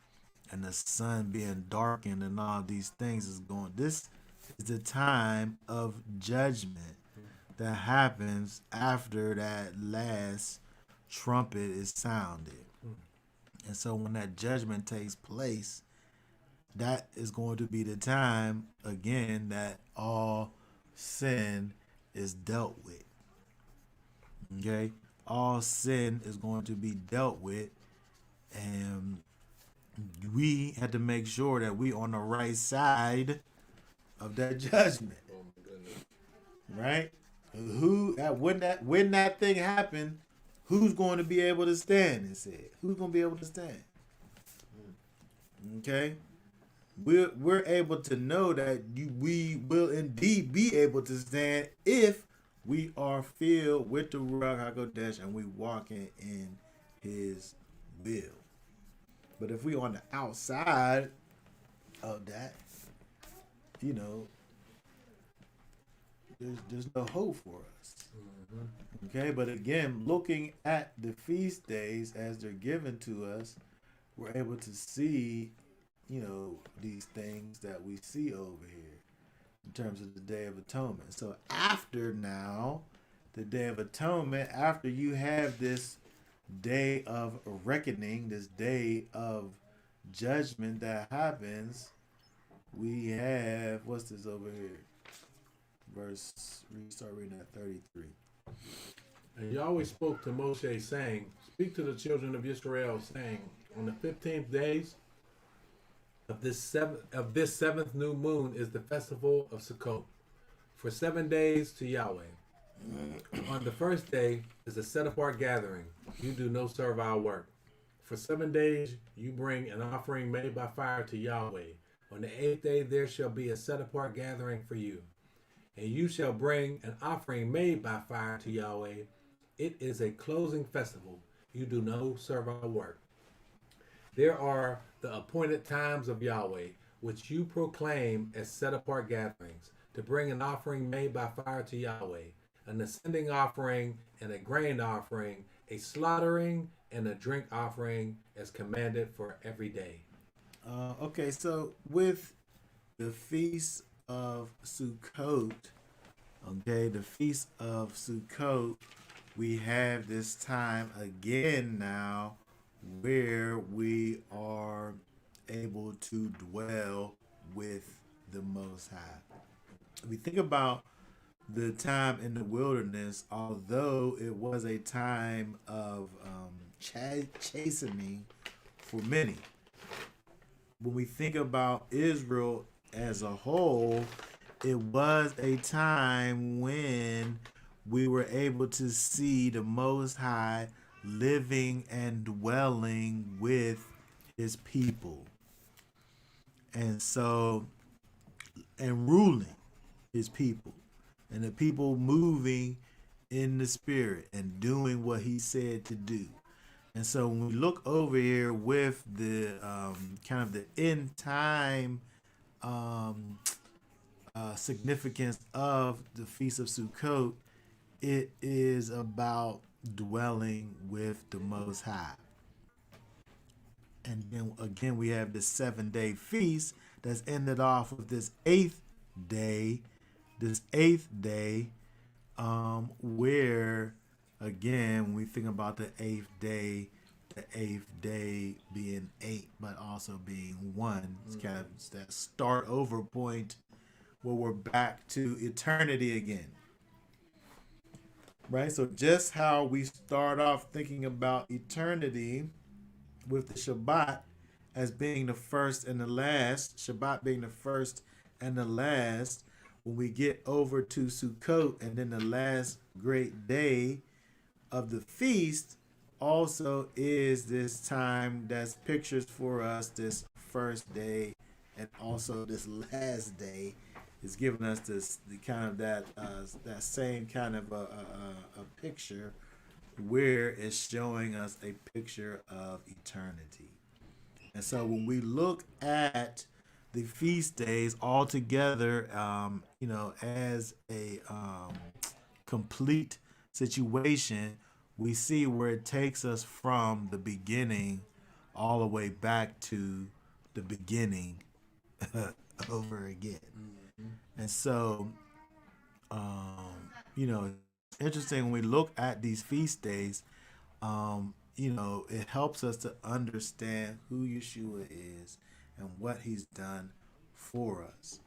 and the sun being darkened and all these things is going. This is the time of judgment that happens after that last trumpet is sounded. And so when that judgment takes place, that is going to be the time again that all sin is dealt with. Okay? All sin is going to be dealt with, and we had to make sure that we on the right side of that judgment. Oh my goodness. Right? When that thing happened, who's going to be able to stand? It said, who's going to be able to stand? Okay, we're able to know that we will indeed be able to stand if we are filled with the Ruach HaKodesh and we walking in His will. But if we on the outside of that, there's no hope for us. Okay, but again, looking at the feast days as they're given to us, we're able to see, these things that we see over here in terms of the Day of Atonement. So after now, the Day of Atonement, after you have this day of reckoning, this day of judgment that happens, we have, what's this over here? We start reading at 33. And Yahweh spoke to Moshe, saying, speak to the children of Israel, saying, on the 15th days of this seventh new moon is the festival of Sukkot, for 7 days to Yahweh. On the first day is a set apart gathering. You do no servile work. For 7 days you bring an offering made by fire to Yahweh. On the 8th day there shall be a set apart gathering for you. And you shall bring an offering made by fire to Yahweh. It is a closing festival. You do no servile work. There are the appointed times of Yahweh, which you proclaim as set apart gatherings, to bring an offering made by fire to Yahweh, an ascending offering and a grain offering, a slaughtering and a drink offering, as commanded for every day. Okay, so with the Feast of Sukkot, we have this time again now where we are able to dwell with the Most High. We think about the time in the wilderness, although it was a time of chastening for many. When we think about Israel as a whole, it was a time when we were able to see the Most High living and dwelling with his people. And so, and ruling his people. And the people moving in the spirit and doing what he said to do. And so when we look over here with the kind of the end time significance of the Feast of Sukkot, it is about dwelling with the Most High. And then again, we have this 7-day feast that's ended off with this eighth day, where again, when we think about the eighth day being 8, but also being 1, it's kind of that start over point where we're back to eternity again. Right? So just how we start off thinking about eternity with the Shabbat as being the first and the last, Shabbat being the first and the last, when we get over to Sukkot and then the last great day of the feast also is this time that's pictures for us this first day and also this last day is giving us this the kind of that same kind of a picture where it's showing us a picture of eternity. And so when we look at the feast days all together, as a complete situation, we see where it takes us from the beginning all the way back to the beginning over again. And so, it's interesting when we look at these feast days, it helps us to understand who Yeshua is and what he's done for us.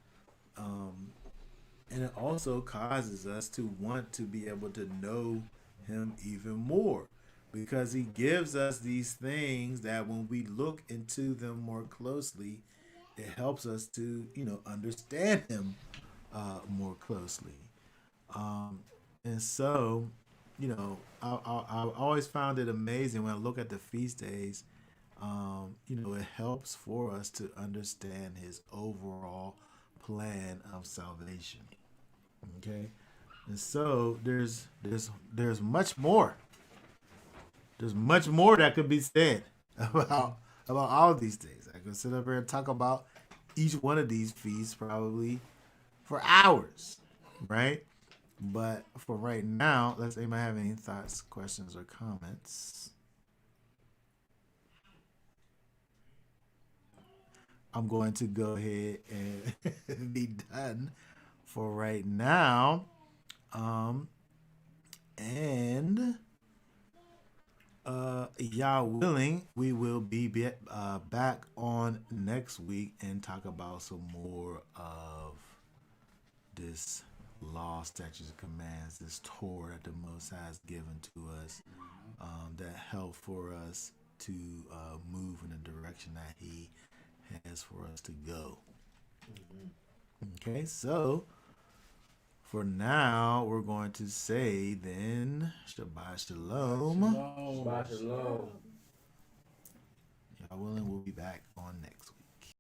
And it also causes us to want to be able to know him even more, because he gives us these things that when we look into them more closely, it helps us to, understand him more closely. And so, I always found it amazing when I look at the feast days. It helps for us to understand his overall plan of salvation. Okay, and so there's much more. There's much more that could be said about all of these things. I could sit up here and talk about each one of these feasts probably for hours, right? But for right now, let's see if I have any thoughts, questions, or comments. I'm going to go ahead and be done for right now. And y'all willing, we will be back on next week and talk about some more of this law, statutes, and commands, this Torah that the Most High has given to us, that help for us to move in the direction that he has for us to go. Okay, so for now, we're going to say then, Shabbat Shalom. Shabbat Shalom. Y'all willing, we'll be back on next week.